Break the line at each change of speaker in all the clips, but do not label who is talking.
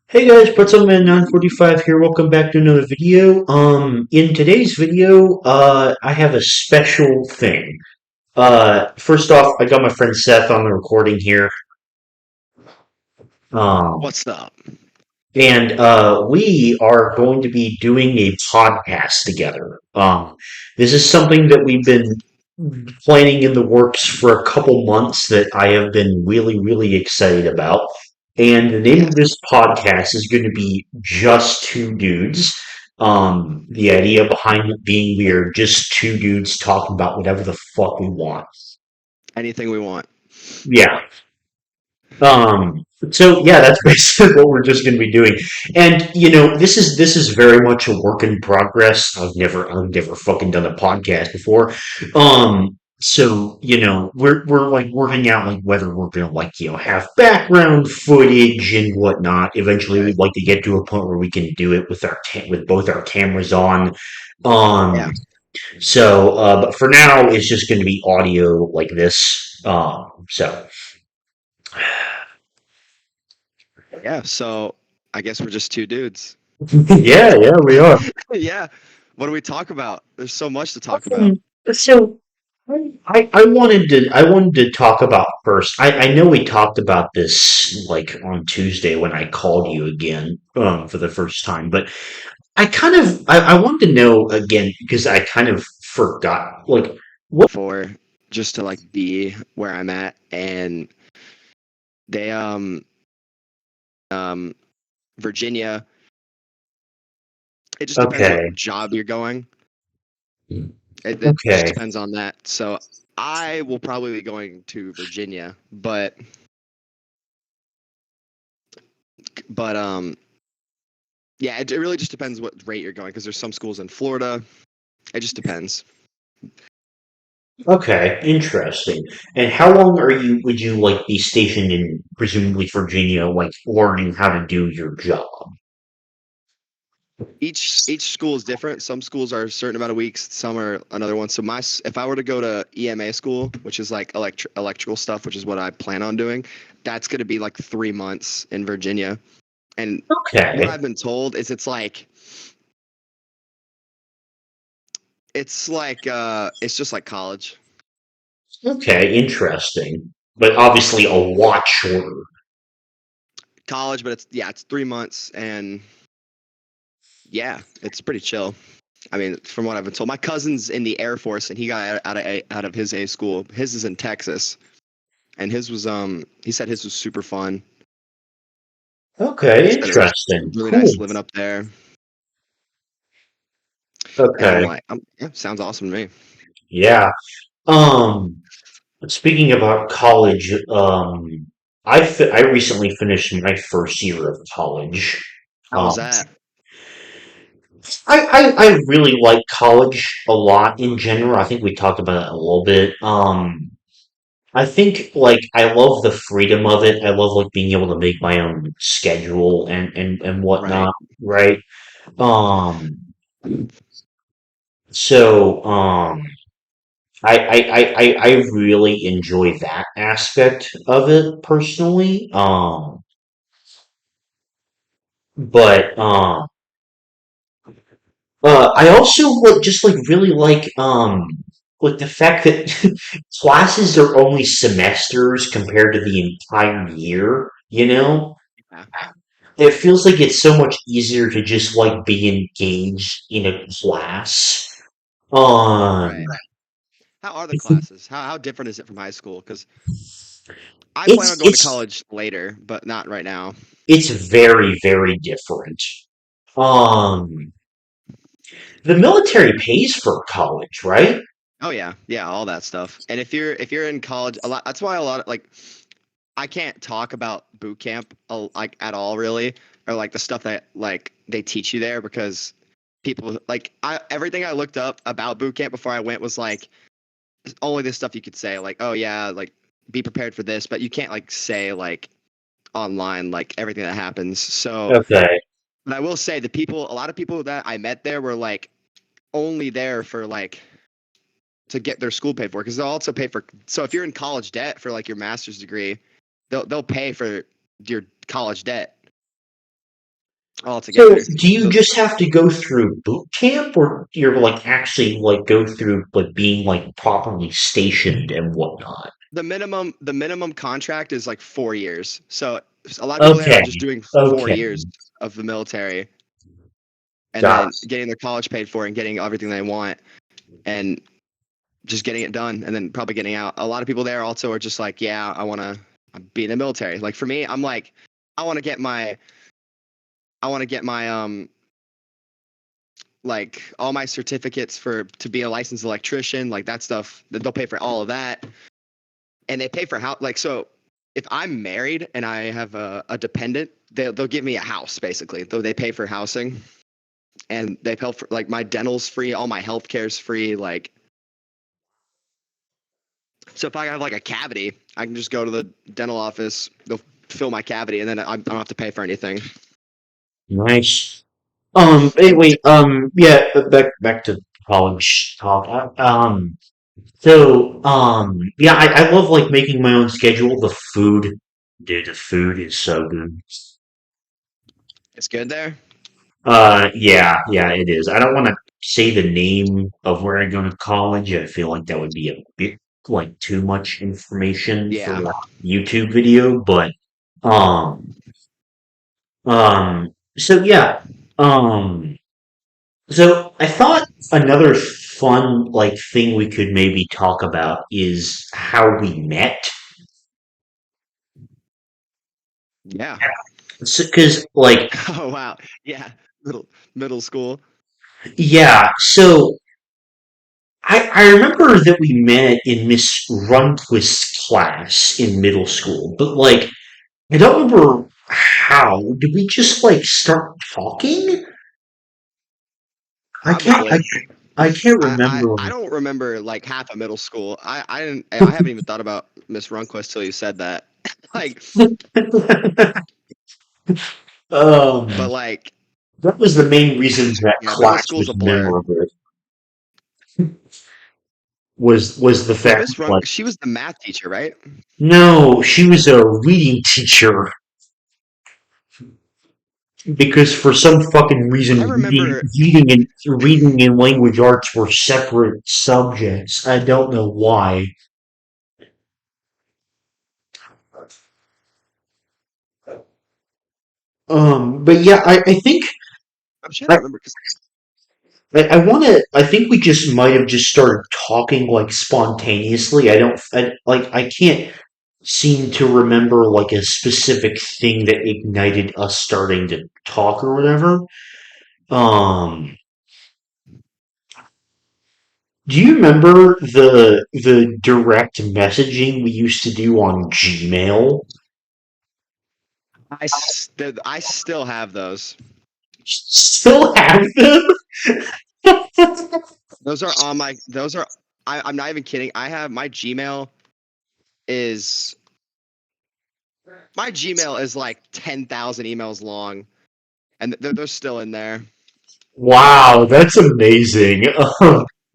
Hey guys, Pretzelman 945 here. Welcome back to another video. In today's video, I have a special thing. First off, I got my friend Seth on the recording here. Um,
What's up?
and we are going to be doing a podcast together. This is something that we've been planning in the works for a couple months that I have been really, really excited about. And the name of
Yes.
this podcast is going to be Just Two Dudes. The idea behind it being we are just two dudes talking about whatever the fuck we want.
Anything we want.
Yeah. So yeah, that's basically what we're just going to be doing. And this is very much a work in progress. I've never fucking done a podcast before. So we're like working out like whether we're gonna like have background footage and whatnot. Eventually,
Okay.
we'd like to get to a point where we can do it with with both our cameras on.
Yeah.
Um, but for now, it's just going to be audio like this.
Yeah. So I guess we're just two dudes.
Yeah, yeah, we are.
Yeah. What do we talk about? There's so much to talk about.
Um, so I wanted to talk about first. I know we talked about this like on Tuesday when I called you again for the first time, but I wanted to know again because I kind of forgot like what.
For just to like be where I'm at, and they um Virginia. It just depends what
Okay,
job you're going. It just
okay,
depends on that. So I will probably be going to Virginia, but yeah, it really just depends what rate you're going because there's some schools in Florida. It just depends.
okay, interesting. And how long would you like be stationed in presumably Virginia, like learning how to do your job?
Each school is different. Some schools are a certain amount of weeks, some are another one. So if I were to go to EMA school, which is like electrical stuff, which is what I plan on doing, that's going to be like 3 months in Virginia. And what
Okay,
I've been told is it's just like college.
okay, interesting. But obviously a lot shorter.
College, but it's 3 months and yeah, it's pretty chill. I mean, from what I've been told, my cousin's in the Air Force and he got out of his A school. His is in Texas. And his was he said his was super fun.
Okay,
He said it was
interesting.
really
Cool.
nice living up there. And I'm
Okay.
like, yeah, sounds awesome to me.
Yeah. Um, Speaking about college, I recently finished my first year of college.
How was
Um,
that?
I really like college a lot in general. I think we talked about it a little bit. I think like I love the freedom of it. I love like being able to make my own schedule and
Right.
whatnot, right? Um, so I really enjoy that aspect of it personally. But I also just like really like the fact that classes are only semesters compared to the entire year, you know?
Yeah.
It feels like it's so much easier to just like be engaged in a class. Um,
Right. How are the classes? How different is it from high school? Because I plan
it's
on going to
it's
college later, but not right now.
it's very, very different. Um, the military pays for college, right?
Oh yeah, yeah, all that stuff. And if you're in college, a lot. That's why a lot of like I can't talk about boot camp like at all really, or like the stuff that like they teach you there because people like I everything I looked up about boot camp before I went was like only this stuff you could say like oh yeah like be prepared for this, but you can't like say like online like everything that happens. So,
Okay.
but I will say a lot of people that I met there were like only there for like to get their school paid for because they'll also pay for. So if you're in college debt for like your master's degree, they'll pay for your college debt. all
So,
together.
do you
So
just have to go through boot camp, or you're like actually like go through like being like properly stationed and whatnot?
the minimum contract is like 4 years. So a lot of people there are
Okay,
just doing 4 years
okay,
of the military and
got
then getting their college paid for and getting everything they want and just getting it done and then probably getting out. A lot of people there also are just like, yeah, I want to be in the military. Like for me, I'm like, I want to get my, I want to get my, like all my certificates for to be a licensed electrician, like that stuff. They'll pay for all of that, and they pay for how. Like so, if I'm married and I have a dependent, they'll give me a house basically. Though they pay for housing and they pay for like my dental's free, all my health care's free. Like so, if I have like a cavity, I can just go to the dental office. They'll fill my cavity, and then I don't have to pay for anything.
nice. Wait, yeah, back to college talk. Yeah, I love like making my own schedule. The food, dude, the food is so good.
It's good there.
Yeah, it is. I don't want to say the name of where I go to college. I feel like that would be a bit like too much information for
Yeah.
a YouTube video, but um, so yeah, um, so I thought another fun like thing we could maybe talk about is how we met.
Yeah.
Because like
Oh wow. Yeah. Middle school.
yeah, so I remember that we met in Miss Runquist's class in middle school, but like I don't remember how. Did we just like start talking? I can't I,
Probably.
I can't
I
remember.
I don't remember like half of middle school. I haven't even thought about Miss Runquist till you said that. Like,
um
but like,
that was the main reason that
yeah, middle
class
school's
was
a blur.
memorable was the
Was
fact
Miss
that
Runk?
like
She was the math teacher, right?
no, she was a reading teacher because for some fucking
I
reason
remember.
reading and language arts were separate subjects. I don't know why. But yeah, I think
I'm trying to
I,
remember because
I want to. I think we just might have just started talking like spontaneously. I can't seem to remember like a specific thing that ignited us starting to talk or whatever. Um, do you remember the direct messaging we used to do on Gmail?
I still have those.
Still have them?
Those are on my. Those are. I'm not even kidding. I have my Gmail is my Gmail is like 10,000 emails long, and they're still in there.
Wow, that's amazing.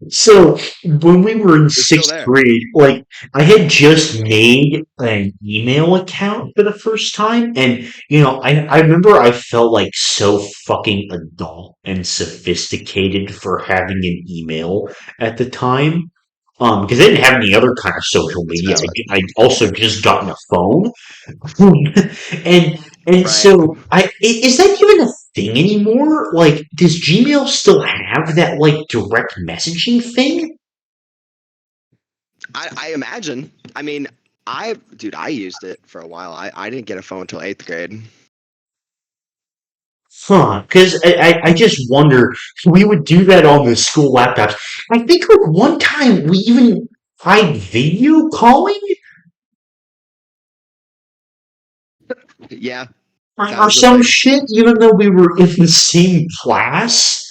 So when we were in
They're still
sixth
there.
grade, like I had just made an email account for the first time, and I remember I felt like so fucking adult and sophisticated for having an email at the time. Because I didn't have any other kind of social
That's
media.
valid.
I also just gotten a phone. and and
Right.
so is that even a thing anymore? Like, does Gmail still have that like direct messaging thing?
I imagine. I mean, I used it for a while. I didn't get a phone until eighth grade.
Huh? Because I just wonder. We would do that on the school laptops. I think like one time we even tried video calling
Yeah, that
or
was the
some
thing.
shit, even though we were in the same class.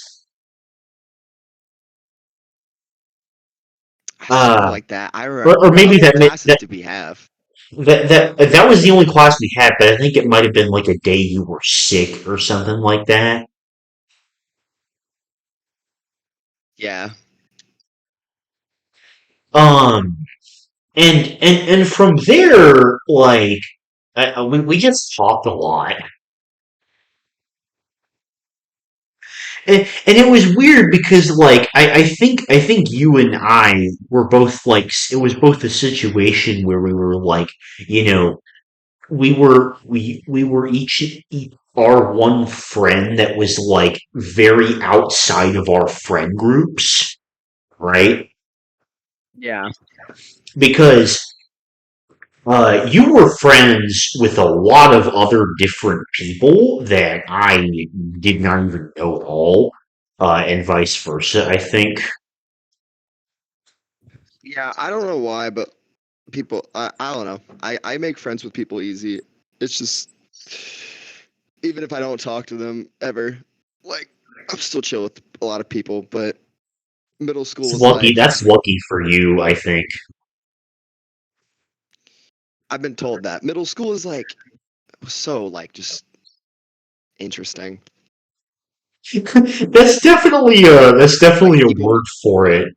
Something
Uh,
like that. I
or
what
maybe
other classes did we have?
that was the only class we had, but I think it might have been like a day you were sick or something like that.
Yeah.
Um, and from there, like we just talked a lot. And it was weird because like I think you and I were both like it was both a situation where we were like, you know, we were each our one friend that was like very outside of our friend groups, right?
Yeah.
Because you were friends with a lot of other different people that I did not even know at all, and vice versa, I think.
Yeah, I don't know why, but I don't know. I make friends with people easy. It's just even if I don't talk to them ever, like I'm still chill with a lot of people, but middle school
It's
was
lucky.
like
That's lucky for you, I think.
I've been told that. Middle school is like so like just interesting.
That's
Like
definitely a
people
word for it.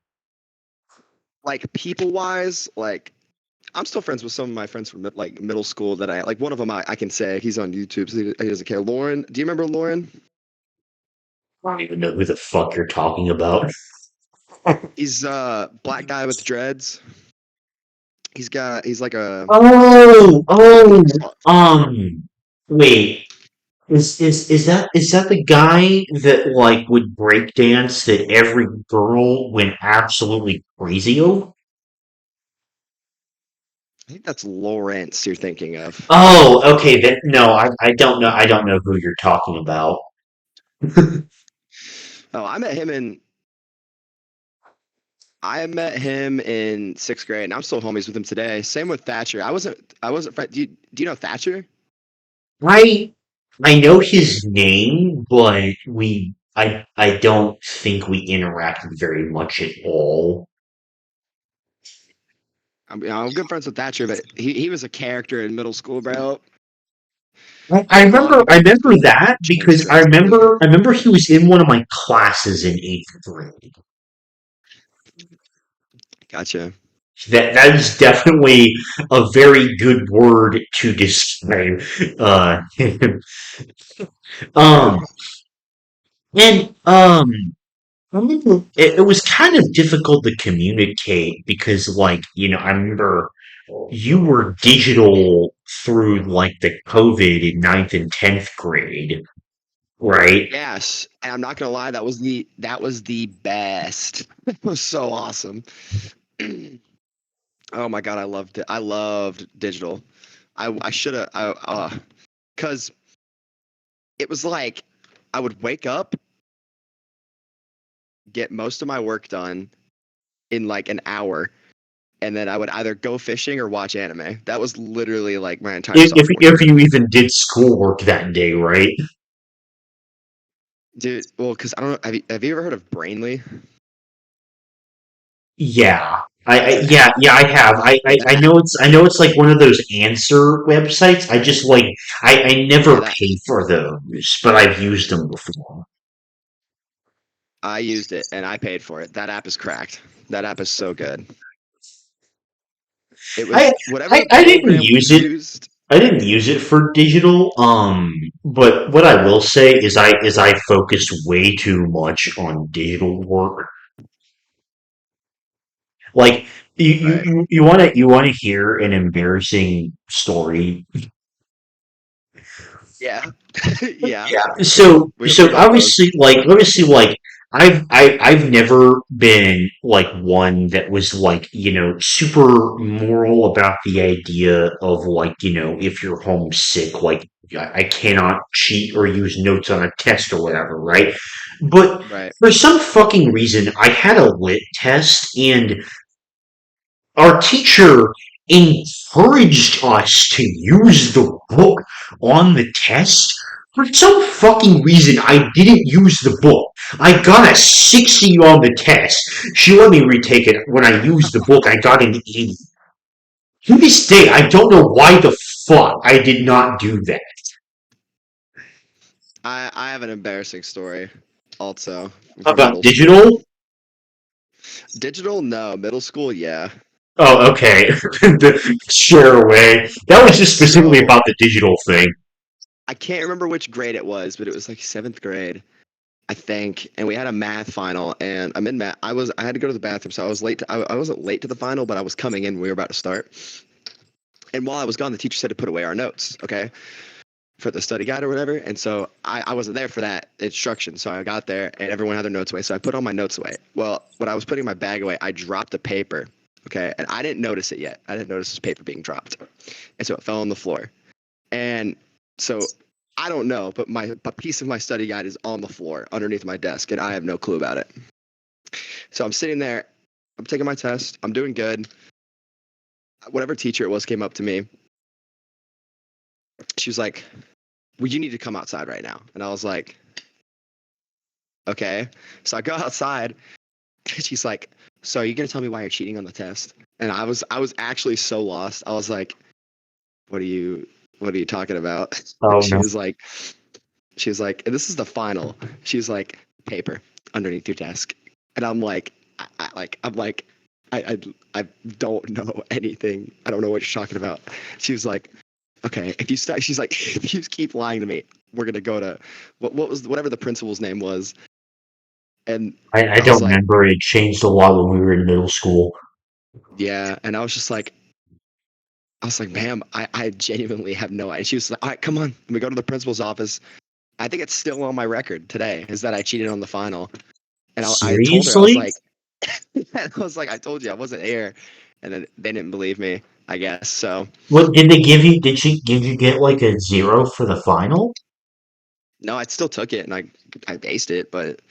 like people wise, like I'm still friends with some of my friends from like middle school that I like. One of them I can say he's on YouTube, so he doesn't care. Lauren, do you remember Lauren?
I don't even know who the fuck you're talking about.
He's black guy with dreads. He's like a
Oh, oh,
uh,
wait. Is that the guy that like would break dance that every girl went absolutely crazy over?
I think that's Lawrence you're thinking of.
Oh, okay. Then no, I don't know. I don't know who you're talking about.
Oh, I met him in sixth grade, and I'm still homies with him today. Same with Thatcher. I wasn't friend. Do you know Thatcher?
I I know his name, but I don't think we interacted very much at all.
I'm good friends with Thatcher, but he was a character in middle school, bro.
I
A lot of
remember
people
I
in middle
remember
school
that
changed
because I
drastically.
remember I remember he was in one of my classes in eighth grade.
Gotcha.
That is definitely a very good word to describe him.
Yeah.
Um and I remember it was kind of difficult to communicate because like, I remember you were digital through like the COVID in ninth and tenth grade, right?
Yes, and I'm not gonna lie, that was the best. It was so awesome. Oh my god, I loved it. I loved digital. I should have because it was like I would wake up, get most of my work done in like an hour, and then I would either go fishing or watch anime. That was literally like my entire
If
sophomore
if
year.
you even did schoolwork that day, right?
Dude, well, because I don't know, have you ever heard of Brainly?
Yeah.
It's an app.
Yeah, I have. I
That
know it's like one of those answer websites. I just like I
yeah,
never
that
pay for those, but I've used them before.
I used it and I paid for it. That app is cracked. That app is so good. It
I
was whatever
I didn't
program we
use it.
used.
I didn't use it for digital. But what I will say is I focused way too much on digital work. Like
Right.
you want to hear an embarrassing story.
Yeah. Yeah.
Yeah.
We,
So
we we love those.
obviously like I've never been like one that was like, super moral about the idea of like, if you're homesick, like I cannot cheat or use notes on a test or whatever, right? But
Right.
for some fucking reason I had a lit test and our teacher encouraged us to use the book on the test. For some fucking reason, I didn't use the book. I got a 60 on the test. She let me retake it. When I used the book, I got an 80. To this day, I don't know why the fuck I did not do that.
I have an embarrassing story also from
About
middle school.
digital?
Digital, no. Middle school, yeah.
Oh, okay. Share away. That was just specifically
So
about the digital thing.
I can't remember which grade it was, but it was like seventh grade. I think, and we had a math final, and I'm in math. I had to go to the bathroom, so I was late. I wasn't late to the final, but I was coming in. We were about to start, and while I was gone, the teacher said to put away our notes, okay, for the study guide or whatever. And so I wasn't there for that instruction, so I got there, and everyone had their notes away. So I put all my notes away. Well, when I was putting my bag away, I dropped a paper, okay, and I didn't notice it yet. I didn't notice this paper being dropped, and so it fell on the floor. And so I don't know, but a piece of my study guide is on the floor underneath my desk, and I have no clue about it. So I'm sitting there, I'm taking my test, I'm doing good. Whatever teacher it was came up to me. She was like, "Well, you need to come outside right now." And I was like, "Okay." So I go outside. She's like, "So are you gonna tell me why you're cheating on the test?" And I was actually so lost. I was like, what are you talking about?" And
Oh no.
she was like, and this is the final. She was like, "Paper underneath your desk," and I'm like, I don't know anything. I don't know what you're talking about. She was like, "Okay, if you start," she's like, "if you keep lying to me, we're gonna go to what was whatever the principal's name was." And
I
I was
don't
like,
remember. It changed a lot when we were in middle school.
"Yeah," and I was like, "Ma'am, I genuinely have no idea." She was like, "All right, come on." And we go to the principal's office. I think it's still on my record today is that I cheated on the final. And I told her,
Seriously?
I told you I wasn't here. And then they didn't believe me, I guess. So,
What did they give you? Did she give you get like a zero for the final?
no, I still took it and I aced it. But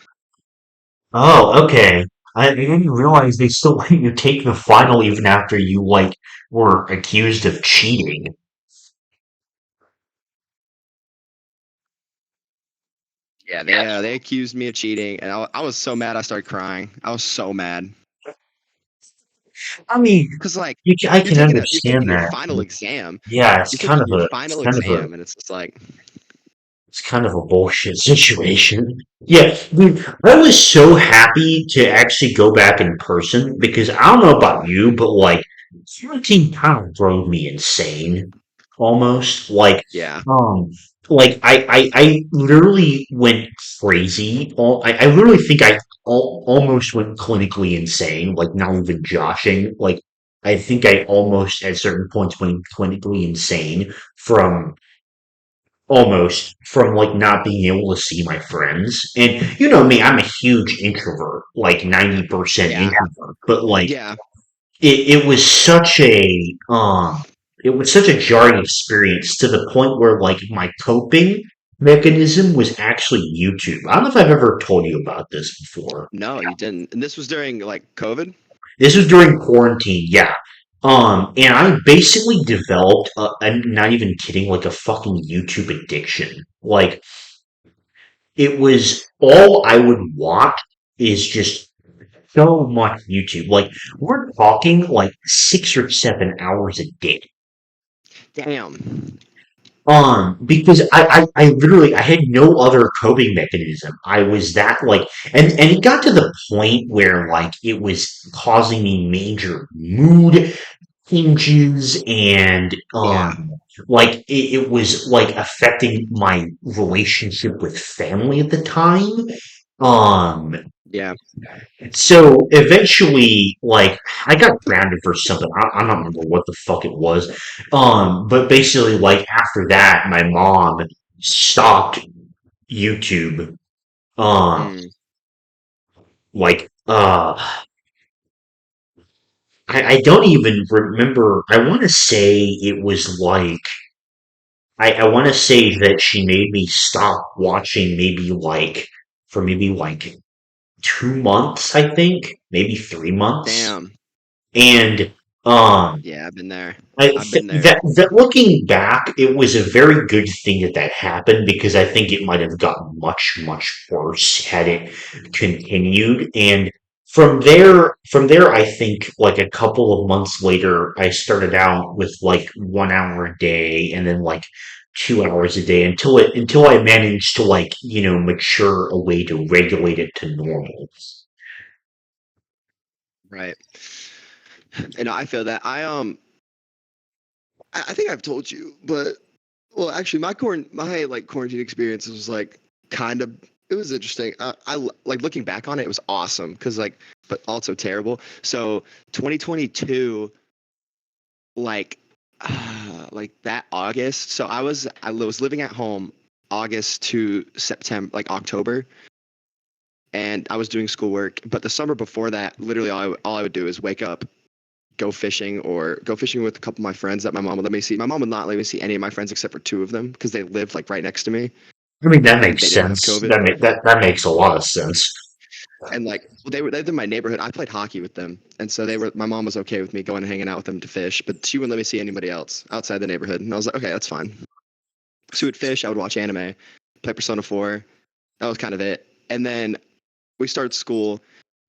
Oh, okay. I didn't realize they still let you take the final even after you like were accused of cheating.
yeah, they accused me of cheating. And I was so mad I started crying. I was so mad.
I mean,
Because, like,
I can
you're
understand
taking your
that.
final exam.
Yeah,
You're taking your final exam. And it's just like,
it's kind of a bullshit situation. Yeah, dude, I was so happy to actually go back in person because I don't know about you, but like quarantine kind of drove me insane almost.
yeah,
Um, I literally went crazy. I literally think I almost went clinically insane, like not even joshing. Like I think I almost at certain points went clinically insane from like not being able to see my friends. And you know me, I'm a huge introvert, like 90%
yeah,
introvert. But like
yeah.
it was such a it was such a jarring experience to the point where like my coping mechanism was actually YouTube. I don't know if I've ever told you about this before.
No, you didn't. And this was during like COVID.
This was during quarantine, yeah. And I basically developed, I'm not even kidding, like a fucking YouTube addiction. Like, it was all I would watch is just so much YouTube. Like, we're talking like 6 or 7 hours a day.
Damn.
Because I literally I had no other coping mechanism. I was that like and it got to the point where like it was causing me major mood changes and
Yeah,
like it was like affecting my relationship with family at the time. Um
yeah.
so eventually, like, I got grounded for something. I don't remember what the fuck it was. But basically, like, after that, my mom stopped YouTube. Um,
Mm,
like, I don't even remember. I want to say it was like, I want to say that she made me stop watching maybe like, for maybe like 2 months, I think, maybe 3 months.
damn.
And,
Yeah, I've been there.
I
I've been there.
that looking back, it was a very good thing that that happened because I think it might have gotten much worse had it continued. And from there, I think like a couple of months later, I started out with like 1 hour a day, and then like 2 hours a day until I managed to like mature a way to regulate it to normal.
Right. And I feel that. I think I've told you, but well, actually, my like quarantine experience was like kind of. it was interesting. Like looking back on it, it was awesome because like, but also terrible. So 2022, like, like that August. So I was living at home August to September, like October, and I was doing schoolwork. But the summer before that, literally all I would do is wake up, go fishing, or go fishing with a couple of my friends that my mom would let me see. My mom would not let me see any of my friends except for two of them because they lived like right next to me
I mean, that
and
makes
they didn't have
sense.
COVID.
That makes a lot of sense.
And like they lived in my neighborhood. I played hockey with them, and so they were. My mom was okay with me going and hanging out with them to fish, but she wouldn't let me see anybody else outside the neighborhood. And I was like, okay, that's fine. So we would fish. I would watch anime, play Persona 4. That was kind of it. And then we started school,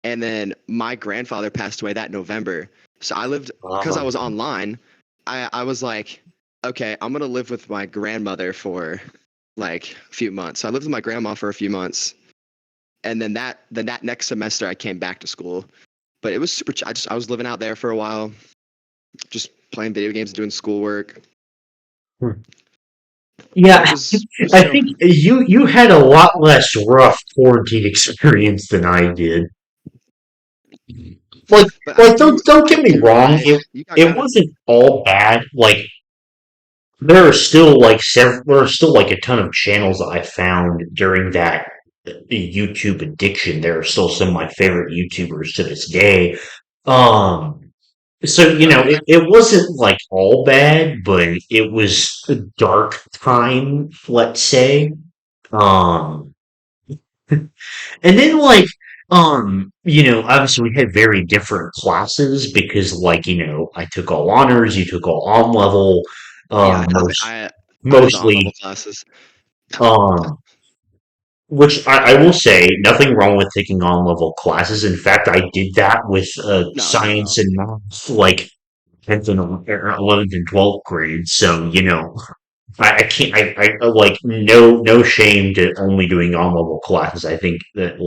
and then my grandfather passed away that November. So I lived because I
Um,
was online. I was like, okay, I'm gonna live with my grandmother for like a few months. So I lived with my grandma for a few months, and then that next semester I came back to school. But it was super. I was living out there for a while, just playing video games and doing schoolwork.
yeah,
It was
I
chill.
think you had a lot less rough quarantine experience than I did. Like,
But
like don't
I
get me
do
wrong,
right. You got
it
grounded.
wasn't all bad. Like there are still like there are still like a ton of channels that I found during that YouTube addiction. There are still some of my favorite YouTubers to this day. Um, so
Bro,
it wasn't like all bad, but it was a dark time, let's say. Um, and then obviously we had very different classes because I took all honors, you took all on level,
yeah, I did the on level
mostly,
classes.
um, which I will say, nothing wrong with taking on level classes. In fact, I did that with
No, no,
science
no.
and math, like 10th and 11th and 12th grade. So, I can't, like, no shame to only doing on level classes. I think that,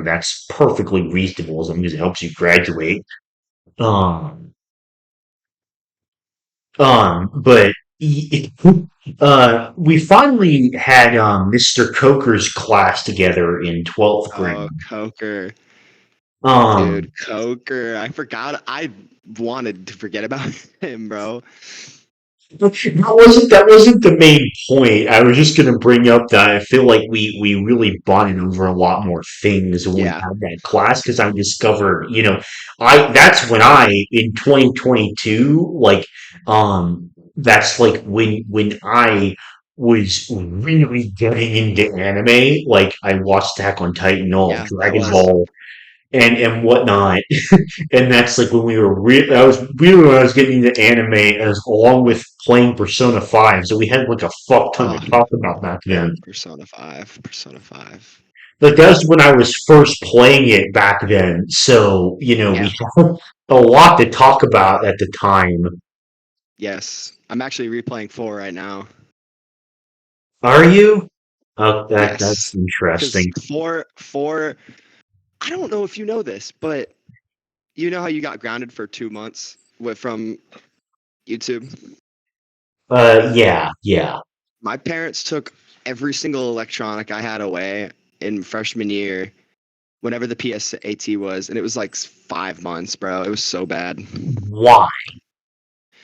that's perfectly reasonable as long as it helps you graduate. Um, but we finally had Mr. Coker's class together in 12th
Oh,
grade.
Coker, dude,
Um,
Coker. I forgot. I wanted to forget about him, bro.
that wasn't the main point. I was just gonna bring up that I feel like we really bonded over a lot more things when we
Yeah,
had that class because I discovered, I that's when I in 2022, that's like when I was really getting into anime. Like I watched Attack on Titan, all of
yeah, that
Dragon
was.
Ball and whatnot. And that's like when we were I was really when I was getting into anime as along with playing Persona 5. So we had like a fuck ton to
Oh,
talk about back then.
Persona 5, Persona 5.
Like that was when I was first playing it back then. So, we
Yeah,
had a lot to talk about at the time.
yes. I'm actually replaying 4 right now.
Are you? Oh, that's
Yes, because
interesting.
4, I don't know if you know this, but you know how you got grounded for 2 months from YouTube?
Yeah, yeah.
My parents took every single electronic I had away in freshman year, whenever the PSAT was, and it was like 5 months, bro. It was so bad.
Why?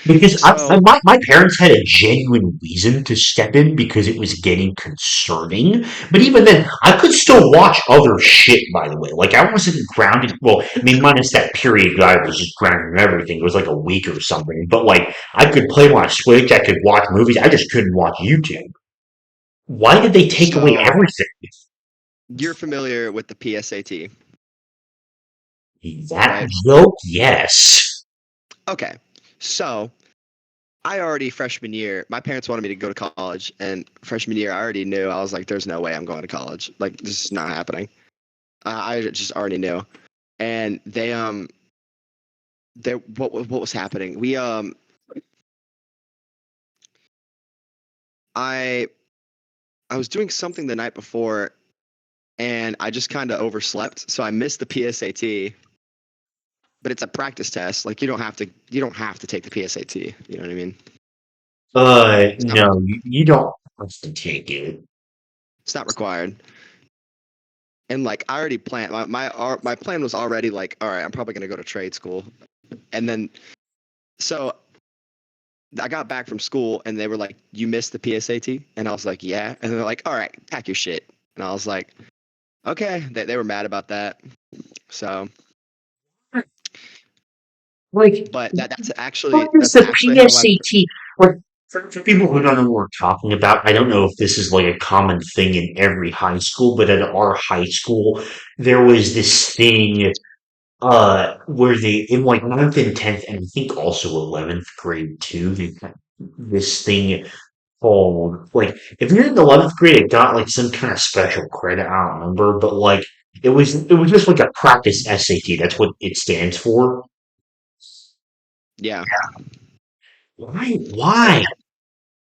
Because
So,
my parents had a genuine reason to step in because it was getting concerning. But even then, I could still watch other shit, by the way. Like, I wasn't grounded. Well, I mean, minus that period I was just grounded and everything. It was like a week or something. But, like, I could play my Switch, I could watch movies. I just couldn't watch YouTube. Why did they take away
so
everything?
you're familiar with the PSAT,
That
right?
joke, yes.
Okay. So, I already freshman year, my parents wanted me to go to college, and freshman year, I already knew. I was like, there's no way I'm going to college. Like, this is not happening. I just already knew. And what was happening? I I was doing something the night before, and I just kind of overslept, so I missed the PSAT. But it's a practice test. Like you don't have to take the PSAT. You know what I mean? It's not
No, you don't have to take it.
it's not required. And like I already planned my plan was already like, all right, I'm probably gonna go to trade school. And then so I got back from school and they were like, "You missed the PSAT?" And I was like, "Yeah." And they're like, "All right, pack your shit." And I was like, "Okay." They were mad about that. So,
Like,
but
what is
that's
the
actually how my
PSAT? Like, for people who don't know what we're talking about, I don't know if this is like a common thing in every high school, but at our high school, there was this thing, where they, in like ninth and 10th, and I think also 11th grade too, they had this thing called, like, if you're in 11th grade, it got like some kind of special credit, I don't remember, but like, it was just like a practice SAT. That's what it stands for.
yeah.
Why?
And
Why?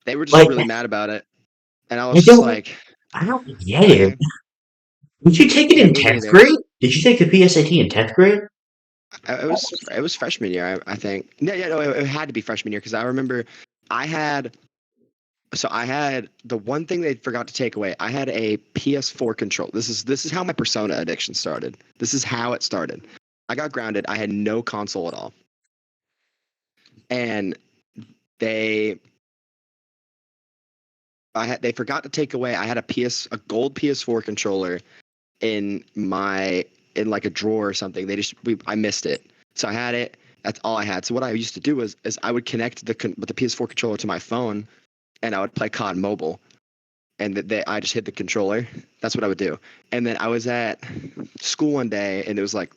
they were just
Like,
really mad about it. And I
I
was just
don't,
like,
I don't get it.
okay,
Did you take it
yeah,
in
me
10th
neither.
grade? Did you take the PSAT in 10th grade?
It was freshman year, I think. No, yeah, no, it had to be freshman year because I remember I had I had the one thing they forgot to take away. I had a PS4 control. This is how my Persona addiction started. This is how it started. I got grounded. I had no console at all, and they they forgot to take away. I had a gold PS4 controller in my in like a drawer or something. I missed it, so I had it. That's all I had. So what I used to do is I would connect with the PS4 controller to my phone, and I would play COD Mobile. And I just hit the controller. That's what I would do. And then I was at school one day, and it was like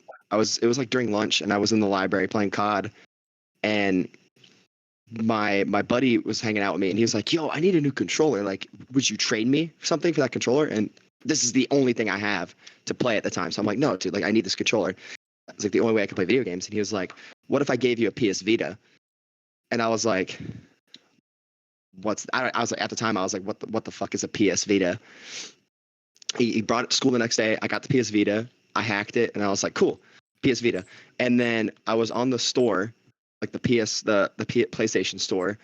during lunch, and I was in the library playing COD, and my buddy was hanging out with me, and he was like, "Yo, I need a new controller. Like, would you trade me something for that controller?" And this is the only thing I have to play at the time. So I'm like, "No, dude. Like, I need this controller." It's like the only way I can play video games. And he was like, "What if I gave you a PS Vita?" And I was like, I was like, at the time, I was like, what the fuck is a PS Vita? He brought it to school the next day. I got the PS Vita. I hacked it, and I was like, cool, PS Vita. And then I was on the store, like PlayStation store,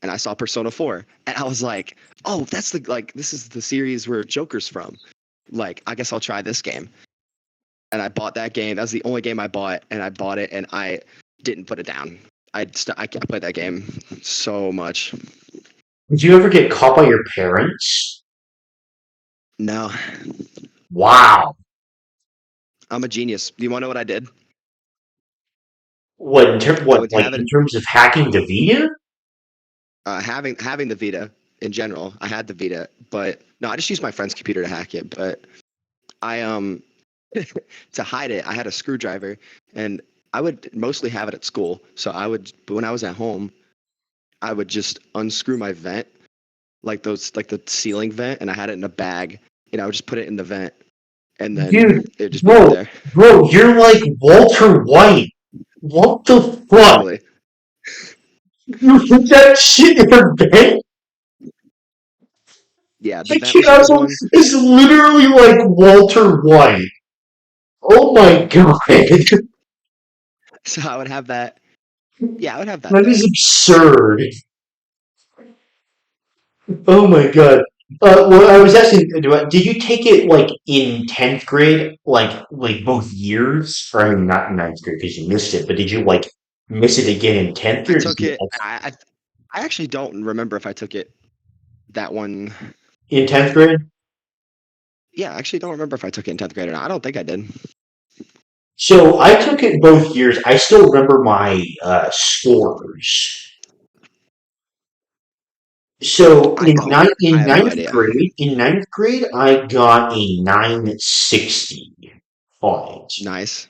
and I saw Persona 4, and I was like, oh, that's the like this is the series where Joker's from. Like, I guess I'll try this game. And I bought that game. That was the only game I bought, and I bought it, and I didn't put it down. I played that game so much.
Did you ever get caught by your parents?
No,
Wow.
I'm a genius. Do you want to know what I did? I
What,
would
like,
have
in
it
terms of hacking the Vita?
having the Vita in general. I had the Vita, but no, I just used my friend's computer to hack it. But I to hide it, I had a screwdriver, and I would mostly have it at school. So but when I was at home, I would just unscrew my vent, like the ceiling vent, and I had it in a bag, and I would just put it in the vent, and then
Dude,
it'd just be right
bro,
there.
bro, you're like Walter White. What the fuck?
Literally,
You put that shit in your bed?
yeah, the
That
vent
kid
was a good
also
one.
is literally like Walter White. Oh my god.
So I would have that. Yeah, I would have that
That is
there.
absurd. Oh my god. Well, I was asking, did you take it like in 10th grade, like both years? Or I mean, not in ninth grade because you missed it, but did you like miss it again in 10th
I
grade? Did
took
you
it. I actually don't remember if I took it that one.
in 10th grade?
Yeah, I actually don't remember if I took it in 10th grade or not. I don't think I did.
So I took it both years. I still remember my scores. So
I don't. I
in
have no
ninth
idea.
grade, I got a 960 on it.
Nice. Is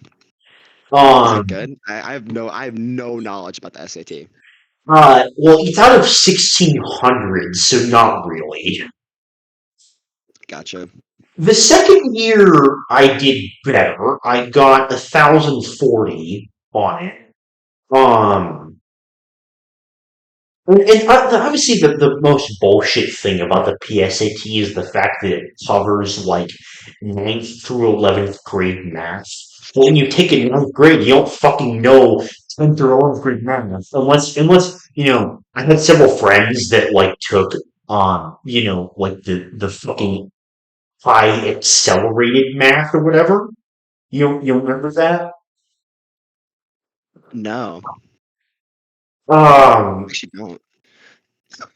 it
Um,
good? I have no knowledge about the SAT.
well, it's out of 1600, so not really.
Gotcha.
The second year I did better. I got 1040 on it. Um, obviously, the most bullshit thing about the PSAT is the fact that it covers like ninth through 11th grade math. When you take it in ninth grade, you don't fucking know 10th or 11th grade math unless I had several friends that like took like the fucking high accelerated math or whatever. You remember that?
No,
Um,
actually don't.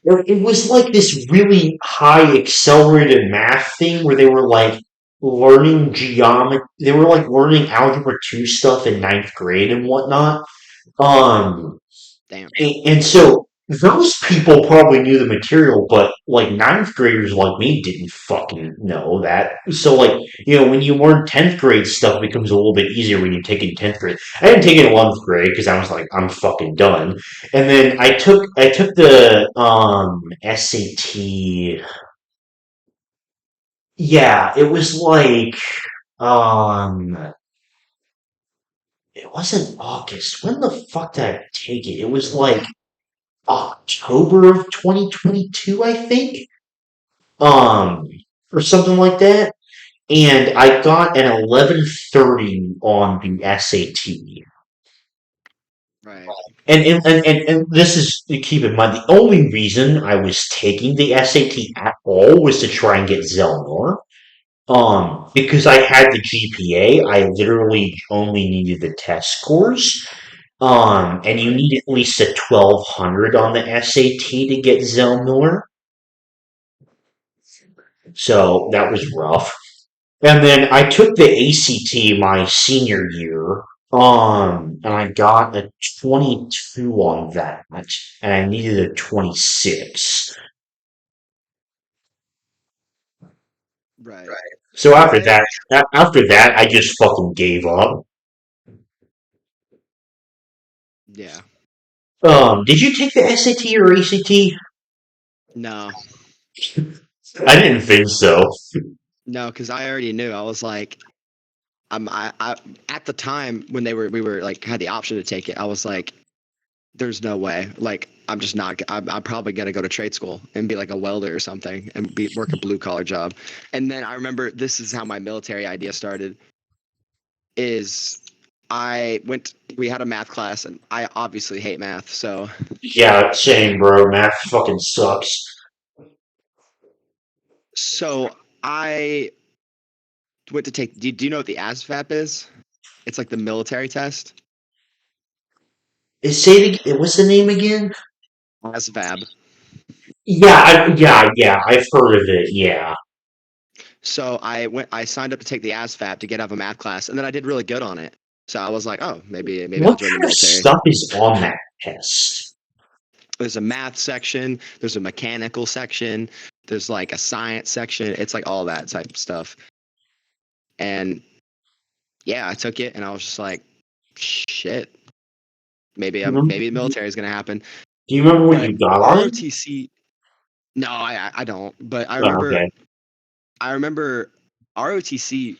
it was like this really high accelerated math thing where they were like learning geometry. They were like learning algebra two stuff in ninth grade and whatnot. Um,
Damn.
and so those people probably knew the material, but like ninth graders like me didn't fucking know that. So like, when you learn 10th grade stuff, it becomes a little bit easier when you take it in 10th grade. I didn't take it in 11th grade because I was like, I'm fucking done. And then I took the SAT. Yeah, it was like um it wasn't August. When the fuck did I take it? It was like October of 2022, I think, um, or something like that. And I got an 1130 on the SAT.
Right.
And this is to keep in mind, the only reason I was taking the SAT at all was to try and get Zelnor. Because I had the GPA, I literally only needed the test scores. And you
Right.
need at least a 1200 on the SAT to get Zelnor. So that was rough. And then I took the ACT my senior year, and I got a 22 on that, and I needed a 26.
Right.
So
I
after that, I just fucking gave up.
yeah.
Did you take the SAT or ACT?
No.
I didn't think so.
No, because I already knew. I was like, I at the time when we were like had the option to take it, I was like, there's no way. Like, I'm just not. I'm probably gonna go to trade school and be like a welder or something and work a blue collar job. And then I remember this is how my military idea started. Is I went. We had a math class, and I obviously hate math.
Yeah, same, bro. Math fucking sucks.
So I went to take. Do you know what the ASVAB is? It's like the military test.
Say it again. What's the name again?
ASVAB.
Yeah. I've heard of it. Yeah.
So I signed up to take the ASVAB to get out of a math class, and then I did really good on it. So I was like, oh, maybe I'll
What
join the
kind of
military.
stuff is on that test?
There's a math section, there's a mechanical section, there's like a science section. It's like all that type of stuff. And yeah, I took it, and I was just like, shit, maybe the
Do
military is gonna happen.
you remember what
But
you got on it?
ROTC, no, I don't. But
Oh, okay.
I remember ROTC,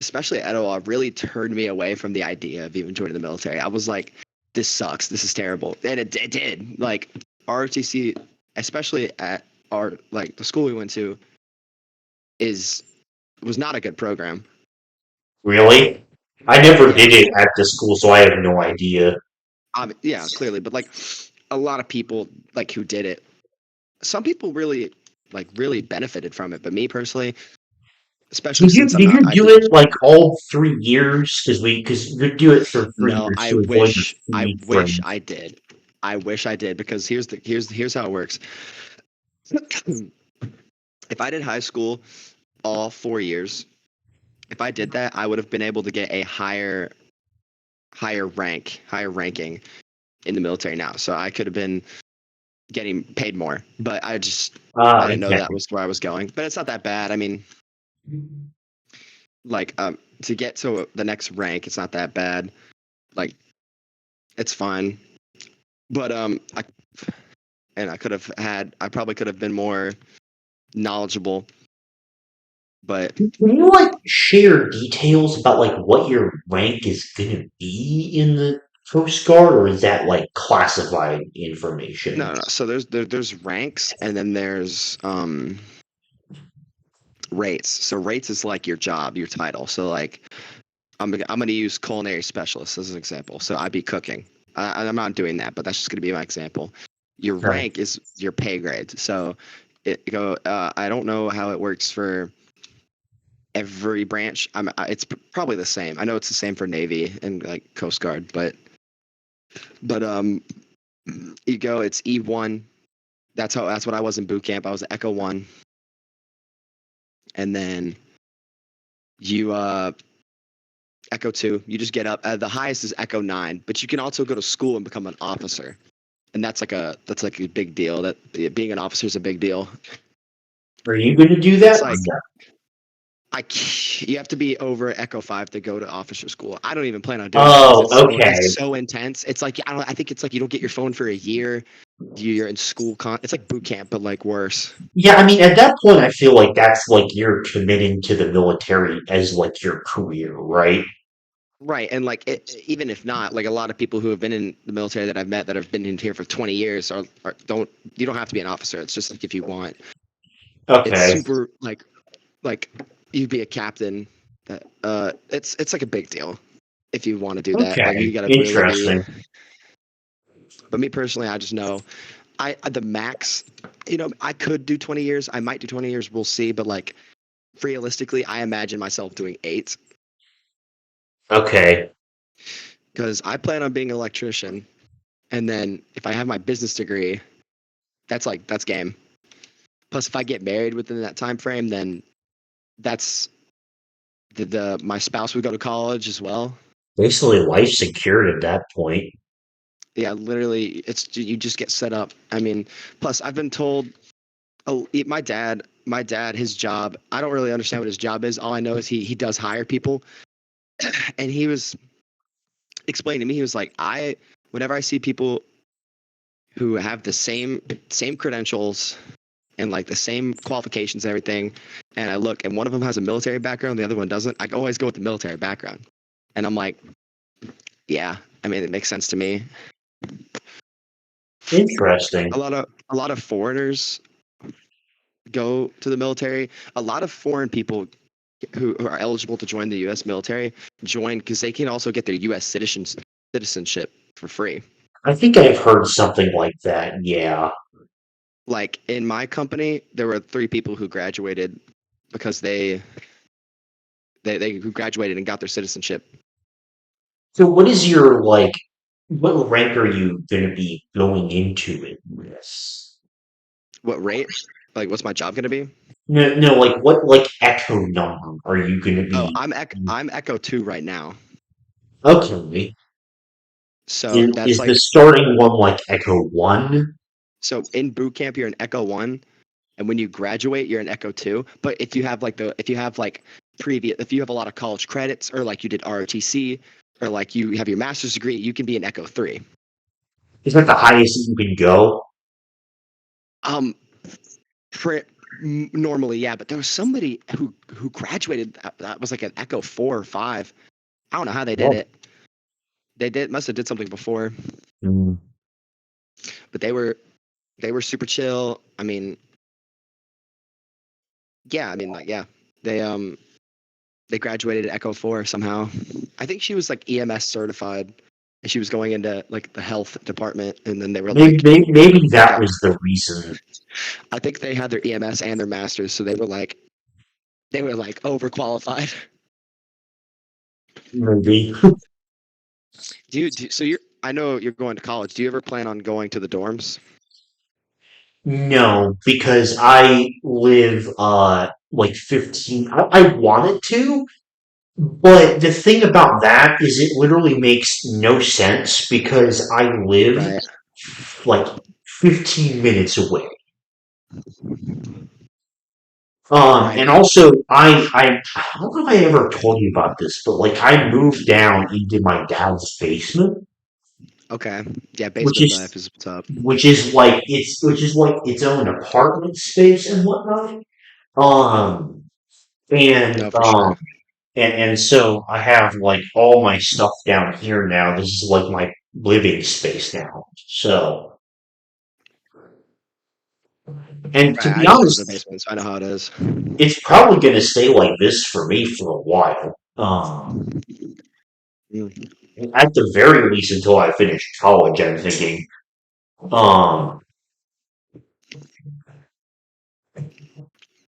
especially at OL, really turned me away from the idea of even joining the military. I was like, this sucks. This is terrible. And it did. Like, ROTC, especially at our, like, the school we went to, is was not a good program.
Really? I never
Yeah.
did it at the school, so I have no idea.
Yeah, clearly. But, like, a lot of people, like, who did it, some people really benefited from it. But me personally, especially
Did you
since
did you
I
do
didn't
it like all 3 years? Because you do it for 3
No,
years to avoid the
I
speed
wish
friends.
I did. I wish I did because here's how it works. If I did high school all 4 years, if I did that, I would have been able to get a higher ranking in the military now. So I could have been getting paid more. But I didn't know that
Okay.
was where I was going. But it's not that bad. I mean, like to get to the next rank, it's not that bad. Like it's fine. But I probably could have been more knowledgeable, but
Can you like share details about like what your rank is gonna be in the Coast Guard, or is that like classified information?
no. So there's ranks, and then there's rates. So rates is like your job, your title. So like I'm going to use culinary specialist as an example. So I'd be cooking. I'm not doing that, but that's just going to be my example. Your
Okay.
rank is your pay grade. So I don't know how it works for every branch. It's probably the same. I know it's the same for Navy and like Coast Guard, but you go. It's E1. That's what I was in boot camp. I was Echo 1, and then you Echo 2. You just get up. The highest is Echo 9, but you can also go to school and become an officer, and that's like a big deal. That being an officer is a big deal.
Are you going to do that?
It's like you have to be over Echo 5 to go to officer school. I don't even plan on doing it because
Oh, okay.
it's so intense. It's like I think it's like you don't get your phone for a year. You're in school it's like boot camp but like worse.
Yeah, I mean, at that point, I feel like that's like you're committing to the military as like your career, right?
Right, and like even if not, like a lot of people who have been in the military that I've met that have been in here for 20 years are don't you don't have to be an officer. It's just like if you want. It's
Okay.
super like you'd be a captain. It's like a big deal if you want to do that. Like
Okay.
you got to really be.
Interesting.
But me personally, I just know the max. I could do 20 years. I might do 20 years. We'll see. But like realistically, I imagine myself doing 8
Okay.
because I plan on being an electrician. And then if I have my business degree, that's game. Plus, if I get married within that time frame, then that's the my spouse would go to college as well.
Basically, life secured at that point.
Yeah, literally, it's you just get set up. I mean, plus I've been told. Oh, my dad, his job. I don't really understand what his job is. All I know is he does hire people, and he was explaining to me. He was like, whenever I see people who have the same credentials and like the same qualifications and everything, and I look, and one of them has a military background, the other one doesn't. I always go with the military background, and I'm like, yeah, I mean, it makes sense to me.
Interesting.
A lot of foreigners go to the military. A lot of foreign people who are eligible to join the U.S. military join because they can also get their U.S. citizenship for free.
I think I've heard something like that. Yeah.
Like in my company, there were 3 people who graduated because they who graduated and got their citizenship.
So, what is your like? What rank are you going to be going into it with?
What rate? Like, what's my job going to be?
No, no, like what like echo number are you going to
Oh,
be?
I'm Echo 2 right now.
Okay.
So that's
Is the
like
starting one like Echo 1?
so in boot camp you're an Echo 1, and when you graduate you're an Echo 2. But if you have like previous if you have a lot of college credits or like you did ROTC or like you have your master's degree, you can be an Echo 3.
Is that the highest you can go?
Um, normally, yeah, but there was somebody who graduated that was like an Echo 4 or 5. I don't know how they did
Well,
it. They must have did something before,
mm,
but they were super chill. I mean, yeah, I mean like yeah, they they graduated at Echo 4 somehow. I think she was like EMS certified, and she was going into like the health department, and then they were like,
maybe that was the reason.
I think they had their EMS and their masters, so they were like overqualified.
Maybe.
So I know you're going to college. Do you ever plan on going to the dorms?
No, because I live like 15. I wanted to, but the thing about that is it literally makes no sense because I live
Right.
like 15 minutes away. And
Right.
also I don't know if I ever told you about this, but like I moved down into my dad's basement,
Okay. Yeah,
which
basement life
is
is what's up.
which is like its own apartment space and whatnot. Um, and
No, for sure.
and so I have like all my stuff down here now. This is like my living space now. So, and to
Right. I
be
just lived in the
honest,
basement, so I know how it is.
it's probably going to stay like this for me for a while.
Mm.
At the very least until I finish college, I'm thinking. Um,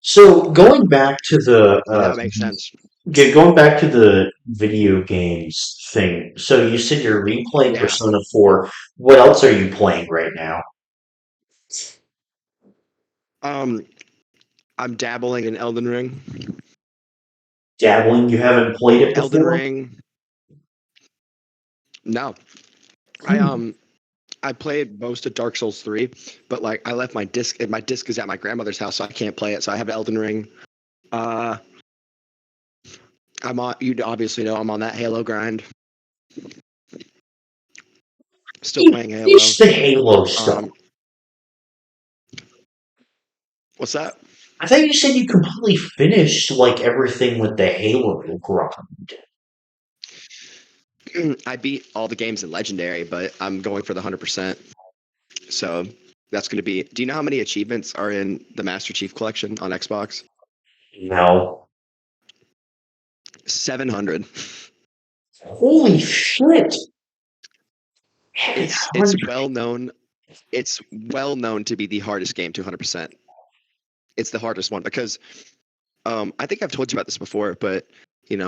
So going back to the
That would make sense.
going back to the video games thing. So you said you're replaying
Yeah.
Persona 4. What else are you playing right now?
Um, I'm dabbling in Elden Ring.
Dabbling, you haven't played it
Elden
before?
Ring. No, I
Hmm.
um I played most of Dark Souls 3, but like I left my disc. My disc is at my grandmother's house, so I can't play it. So I have Elden Ring. Uh, I'm on. You obviously know I'm on that Halo grind. Still
You
playing Halo.
finished the Halo stuff.
Um, what's that?
I thought you said you completely finished like everything with the Halo grind.
I beat all the games in Legendary, but I'm going for the 100%. So that's going to be. Do you know how many achievements are in the Master Chief Collection on Xbox?
No.
700.
Holy shit!
It's well known. It's well known to be the hardest game to 100%. It's the hardest one because I think I've told you about this before, but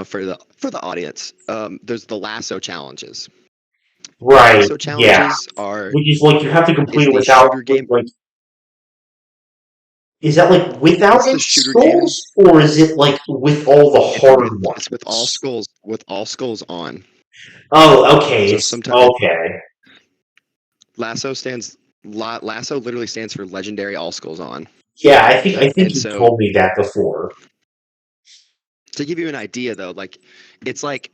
for the audience, there's the lasso challenges. The
Right,
lasso
yeah.
challenges are
Which is like you have to complete
is
it
the
without
shooter game.
like is that like without
It's the
any
shooter game.
skulls or is it like with all the hard
It's with all
ones?
skulls on.
Oh, okay.
So
It's
sometimes
okay.
lasso literally stands for legendary all skulls on.
Yeah, I think
And
you
so
told me that before.
to give you an idea though, like it's like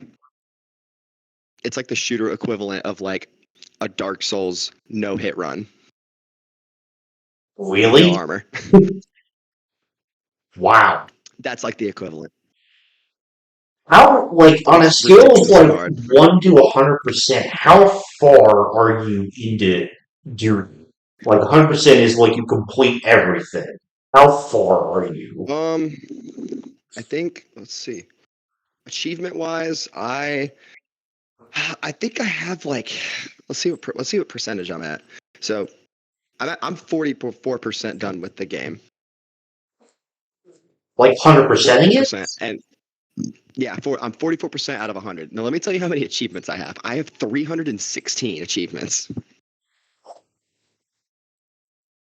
it's like the shooter equivalent of like a Dark Souls no hit run, no
Really?
armor.
Wow.
That's like the equivalent.
How like on a
It's
scale of
ridiculously
like
hard.
1 to 100%, how far are you into your like 100% is like you complete everything. How far are you?
Um, I think let's see. Achievement wise, I think I have like let's see what percentage I'm at. So I'm 44% done with the game.
Like 100%ing it?
44%, and yeah, I'm 44% out of 100. Now let me tell you how many achievements I have. I have 316 achievements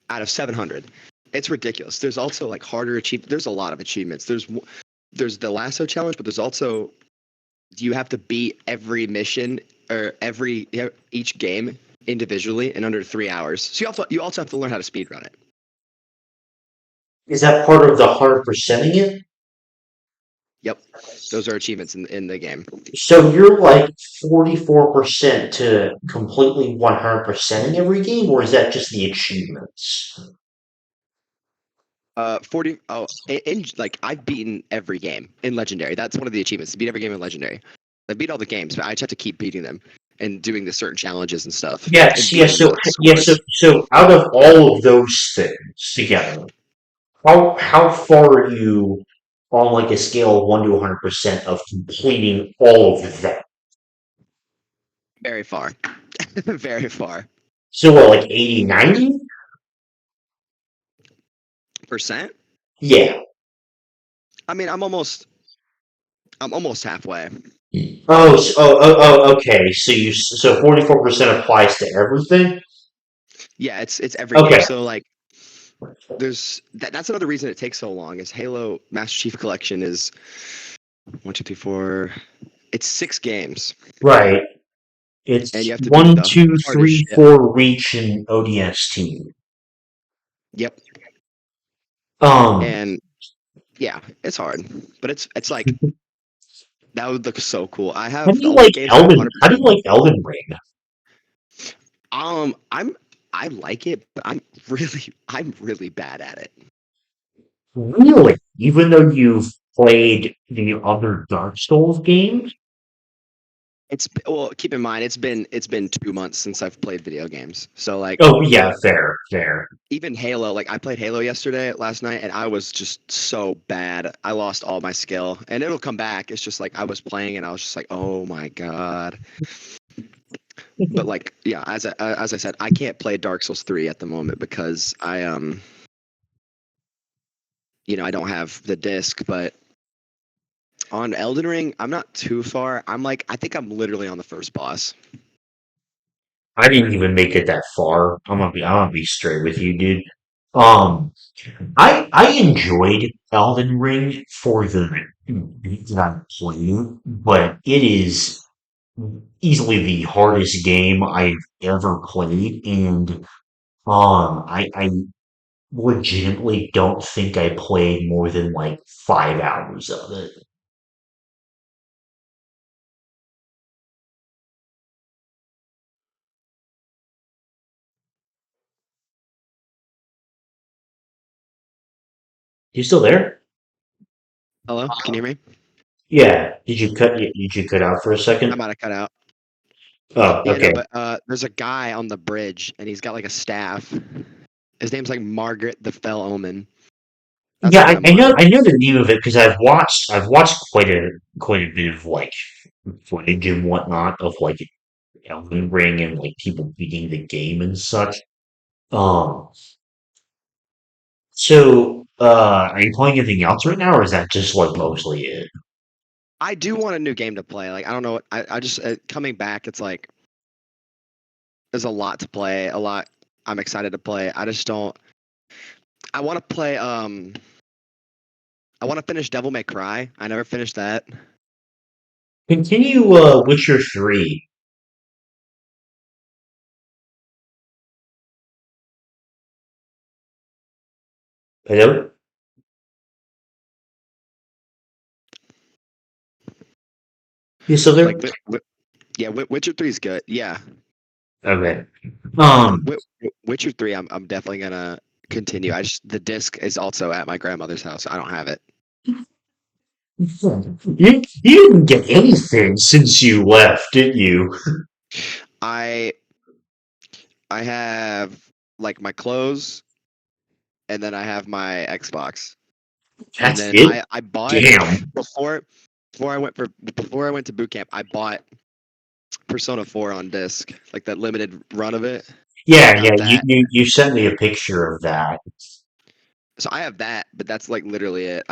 out of 700. It's ridiculous. There's also like harder achievements. There's a lot of achievements. There's the lasso challenge, but there's also you have to beat every mission or each game individually in under 3 hours. So you also have to learn how to speed run it.
Is that part of the 100%ing it?
Yep, those are achievements in the game.
So you're like 44% to completely 100%ing every game, or is that just the achievements?
40. Oh, like I've beaten every game in Legendary. That's one of the achievements. To beat every game in Legendary. I beat all the games, but I just have to keep beating them and doing the certain challenges and stuff and
Yes, yes,
beating
so
the
yes, so
scores.
so out of all of those things together, how far are you on like a scale of 1 to 100% of completing all of them?
Very far, very far.
So what, like 80, 90?
Percent.
Yeah.
I mean, I'm almost halfway.
Okay. So 44% applies to everything?
Yeah, it's every game.
Okay.
So like that's another reason it takes so long is Halo Master Chief Collection is one, two, three, four. It's 6 games,
Right.
and
It's
you have to do
one,
the
two,
hardest
three,
shit.
four reach and ODST.
Yep,
Um,
and yeah, it's hard, but it's like that would look so cool. I
how do
have
you
all the
like
games I have
Elden? How do
100%.
you like Elden Ring?
I like it, but I'm really bad at it.
Really? Even though you've played the other Dark Souls games?
Well, keep in mind it's been 2 months since I've played video games. So like
Oh yeah, fair, fair.
even Halo, like I played Halo last night, and I was just so bad. I lost all my skill, and it'll come back. It's just like I was playing, and I was just like, oh my god. But like, yeah, as I said, I can't play Dark Souls 3 at the moment because I don't have the disc, but on Elden Ring, I'm not too far. I think I'm literally on the first boss.
I didn't even make it that far. I'm gonna be straight with you, dude. Um, I enjoyed Elden Ring for the beat that I'm playing, but it is easily the hardest game I've ever played, and I legitimately don't think I played more than like 5 hours of it. You still there?
Hello, can you hear me?
Yeah. Did you cut out for a
I
second?
might have cut out.
Oh,
Yeah, no,
okay.
but there's a guy on the bridge, and he's got like a staff. His name's like Margaret the Fell Omen. That's
Yeah,
the guy
I,
I'm
I know
on.
I know the name of it because I've watched quite a bit of like footage and whatnot of like Elden Ring and like people beating the game and such. Um, are you playing anything else right now, or is that just like mostly it?
I do want a new game to play. Like I don't know. I just coming back. It's like there's a lot to play. A lot I'm excited to play. I just don't. I want to play. I want to finish Devil May Cry. I never finished that.
Continue Witcher 3. Hello? You still there?
Like, yeah, Witcher 3 is good. Yeah,
Okay. Um,
Witcher 3. I'm definitely gonna continue. I just the disc is also at my grandmother's house. I don't have it.
you didn't get anything since you left, did you?
I I have like my clothes, and then I have my Xbox, and
That's
then
it?
I bought
Damn.
before before I went to boot camp. I bought Persona 4 on disc, like that limited run of it. So I
Yeah, yeah,
got
you,
that.
you, you sent me a picture of that.
So I have that, but that's like literally it.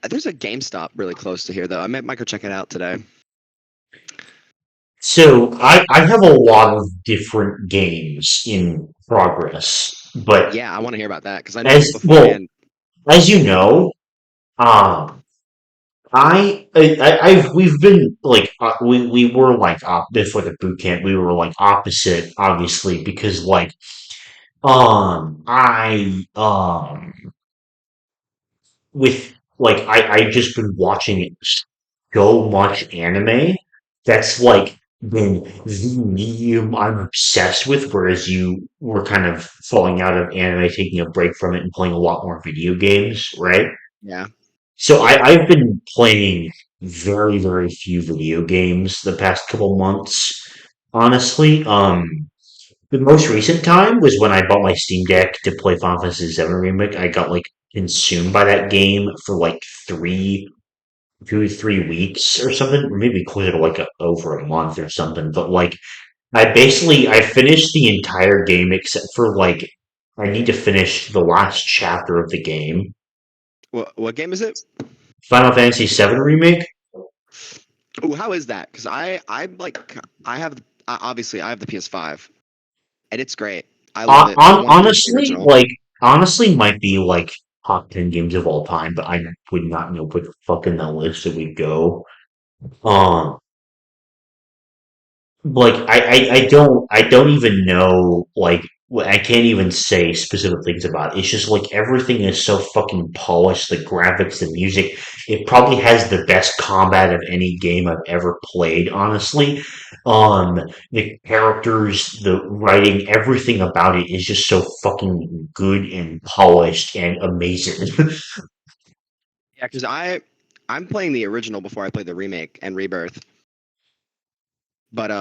There's a GameStop really close to here though. Might go check it out today.
So I have a lot of different games in progress, but
Yeah, I want to hear about that because I know
as well
beforehand.
as you know, um, we've been like we were like before the boot camp we were like opposite obviously because like I with like I just been watching so much anime that's like been the medium I'm obsessed with, whereas you were kind of falling out of anime, taking a break from it, and playing a lot more video games, right?
Yeah.
So I've been playing very, very few video games the past couple months, honestly. The most recent time was when I bought my Steam Deck to play Final Fantasy VII Remake. I got like consumed by that game for like 2 or 3 weeks or something, or maybe closer to like over a month or something. But like, I finished the entire game except for like I need to finish the last chapter of the game.
What game is it?
Final Fantasy VII Remake.
Ooh, how is that? Because I have obviously I have the PS5 and it's great. I love it, but I want to finish the original.
Honestly, might be like top 10 games of all time, but I would not know what the fuck in that list it would go. Um, like I don't even know like I can't even say specific things about it. It's just like everything is so fucking polished, the graphics, the music. It probably has the best combat of any game I've ever played, honestly. The characters, the writing, everything about it is just so fucking good and polished and amazing.
Yeah, because I'm playing the original before I play the remake and Rebirth. But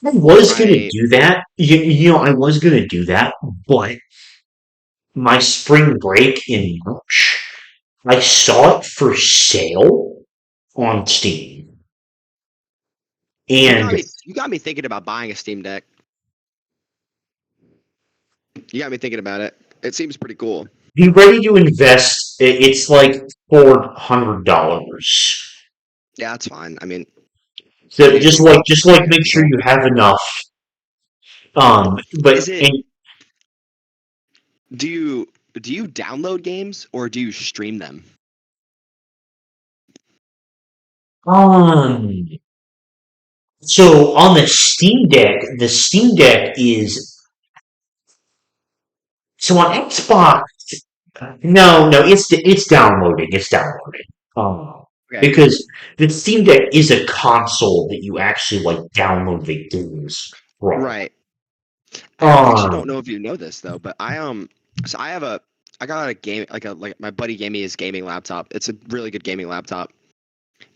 I was gonna
I
do that. I was gonna do that, but my spring break in March, I saw it for sale on Steam. And
you got me thinking about buying a Steam Deck. You got me thinking about it. It seems pretty cool.
be ready to invest. It's like $400.
Yeah, that's fine. I mean,
So
usually most
just
are
like make sure
reasonable.
you have enough.
Is
But
it?
and,
Do you do you download games or do you stream them?
um, so on the Steam Deck is so on Xbox. No, it's downloading. It's downloading. Um,
Okay,
because the Steam Deck is a console that you actually like download the games from.
right. I actually don't
Um,
know if you know this though, but so I got a game like my buddy gave me his gaming laptop. It's a really good gaming laptop,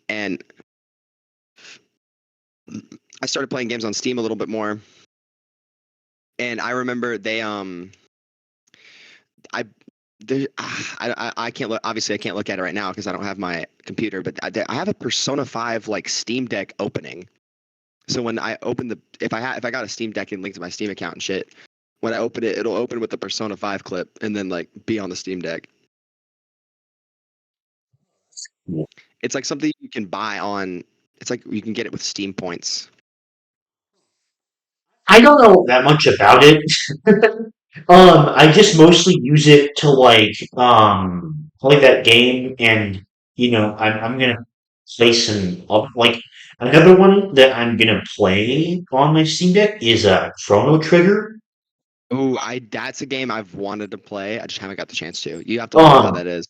and I started playing games on Steam a little bit more. And I remember I I can't look, obviously I can't look at it right now because I don't have my computer, but I have a Persona 5 like Steam Deck opening. So when I open the if I got a Steam Deck and linked to my Steam account and shit, when I open it, it'll open with the Persona 5 clip and then like be on the Steam Deck. It's like something you can buy on. It's like you can get it with Steam points.
I don't know that much about it. I just mostly use it to like play that game, and I'm gonna play some like another one that I'm gonna play on my Steam Deck is Chrono Trigger.
Oh, I that's a game I've wanted to play. I just haven't got the chance to. You have to let me know how
Um,
that is.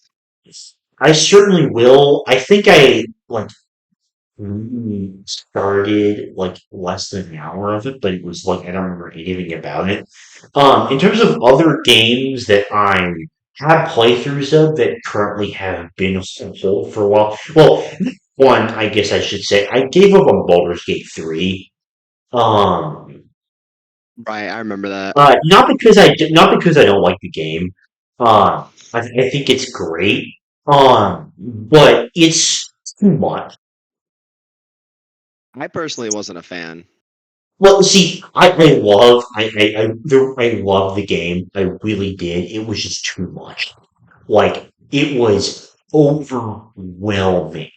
I certainly will. I think I like started like less than an hour of it, but it was like I don't remember anything about it. In terms of other games that I have playthroughs of that currently have been on hold for a while. Well, one, I guess I should say, I gave up on Baldur's Gate 3. Um,
Right, I remember that.
not because I don't like the game. I think it's great. But it's too much.
I personally wasn't a fan.
Well, see, I love the game. I really did. It was just too much. Like, it was overwhelming.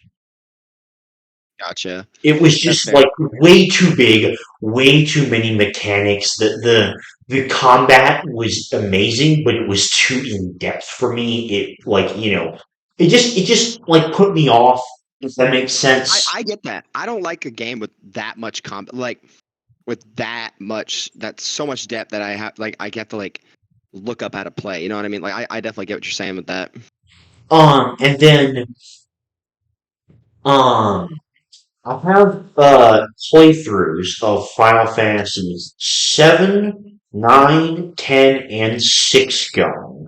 Gotcha.
It was
That's
just
fair.
like way too big, way too many mechanics. The combat was amazing, but it was too in depth for me. It like, it just like put me off, if that makes sense.
I get that. I don't like a game with that much like with that's so much depth that I have like I get to like look up how to play. You know what I mean? Like I definitely get what you're saying with that.
And then um I have playthroughs of Final Fantasies 7, 9, 10, and 6 going.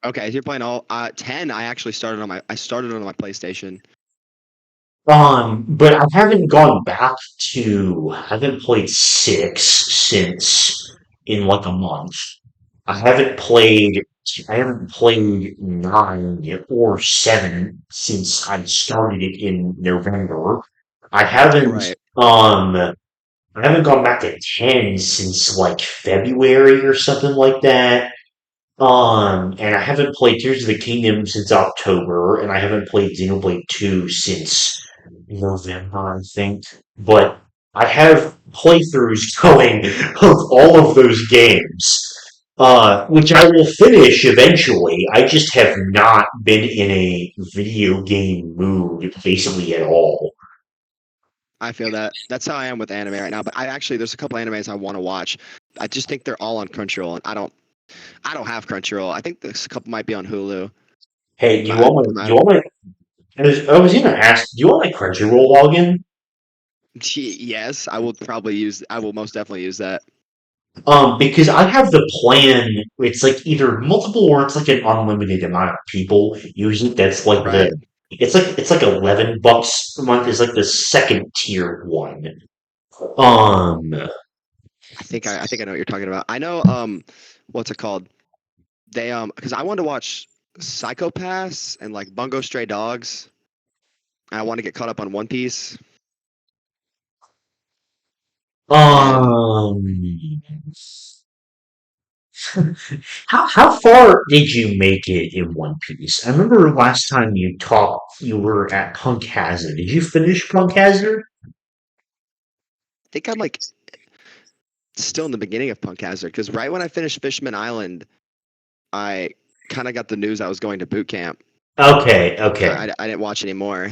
Okay, so you're playing all 10. I started on my PlayStation.
But I haven't gone back I haven't played 6 since in like a month. I haven't played I haven't played 9 or 7 since I started it in November. I haven't
Right.
um I haven't gone back to 10 since like February or something like that. And I haven't played Tears of the Kingdom since October, and I haven't played Xenoblade 2 since November, I think. But I have playthroughs going of all of those games, which I will finish eventually. I just have not been in a video game mood basically at all.
I feel that. That's how I am with anime right now. But I actually there's a couple animes I want to watch. I just think they're all on Crunchyroll, and I don't have Crunchyroll. I think this couple might be on Hulu.
Hey,
But I,
do you want my I was gonna ask, do you want my Crunchyroll login?
yes, I will probably use. I will most definitely use that.
Because I have the plan, it's like either multiple or it's like an unlimited amount of people use it. That's like
Right.
it's like $11 a month is like the second tier one.
I think I know what you're talking about. I know what's it called? They because I wanted to watch Psychopaths and like Bungo Stray Dogs. I want to get caught up on One Piece. And
um, How far did you make it in One Piece? I remember last time you talked, you were at Punk Hazard. Did you finish Punk Hazard?
I think I'm like still in the beginning of Punk Hazard because right when I finished Fishman Island, I kind of got the news I was going to boot camp,
Okay,
so
okay.
I didn't watch anymore.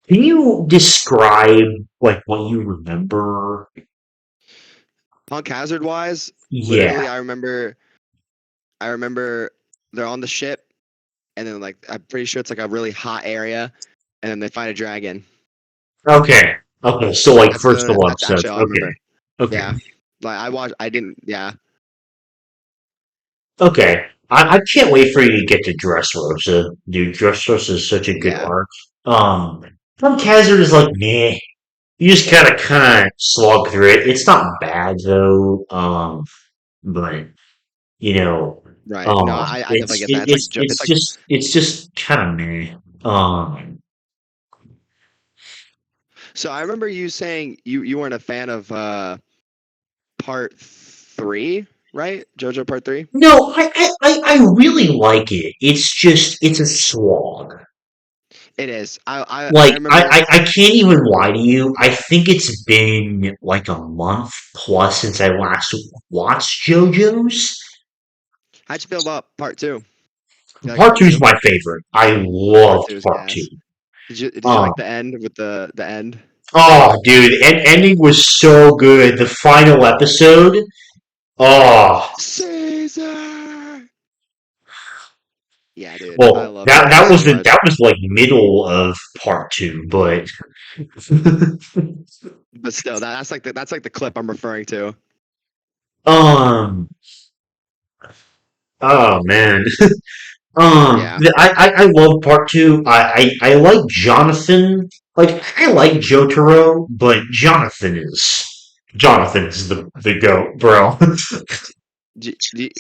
Can you describe like what you remember?
Punk Hazard wise,
Yeah.
literally, I remember they're on the ship, and then like I'm pretty sure it's like a really hot area, and then they find a dragon.
Okay. Okay. So like first couple
That's actually
episodes.
all I
Okay.
remember.
Okay.
Yeah, like I watched. I didn't. Yeah,
Okay. I can't wait for you to get to Dressrosa. Dude, Dressrosa is such a good
yeah,
arc. Um, Punk Hazard is like meh. You just kind of slog through it. It's not bad though. But you know,
right. No, I definitely get that. It's like it's like.
it's just kind of meh.
So I remember you saying you weren't a fan of part three, right? JoJo part three.
No, I really like it. It's just it's a slog.
It is. I
Like
remember.
I can't even lie to you. I think it's been like a month plus since I last watched JoJo's.
How'd you feel about part two? You like
Part
part
two is
two?
my favorite. I
Part
loved
two is
part two.
gas. Did you
Um,
like the end with the end?
oh, dude, and ending was so good. The final episode. Oh,
Caesar. Yeah, dude. I
well,
love
that
JoJo
that
so
was
much.
that was like middle of part two, but
But still, that's like the clip I'm referring to.
um, oh man.
Yeah.
I love part two. I like Jonathan. Like I like Jotaro, but Jonathan's the goat, bro.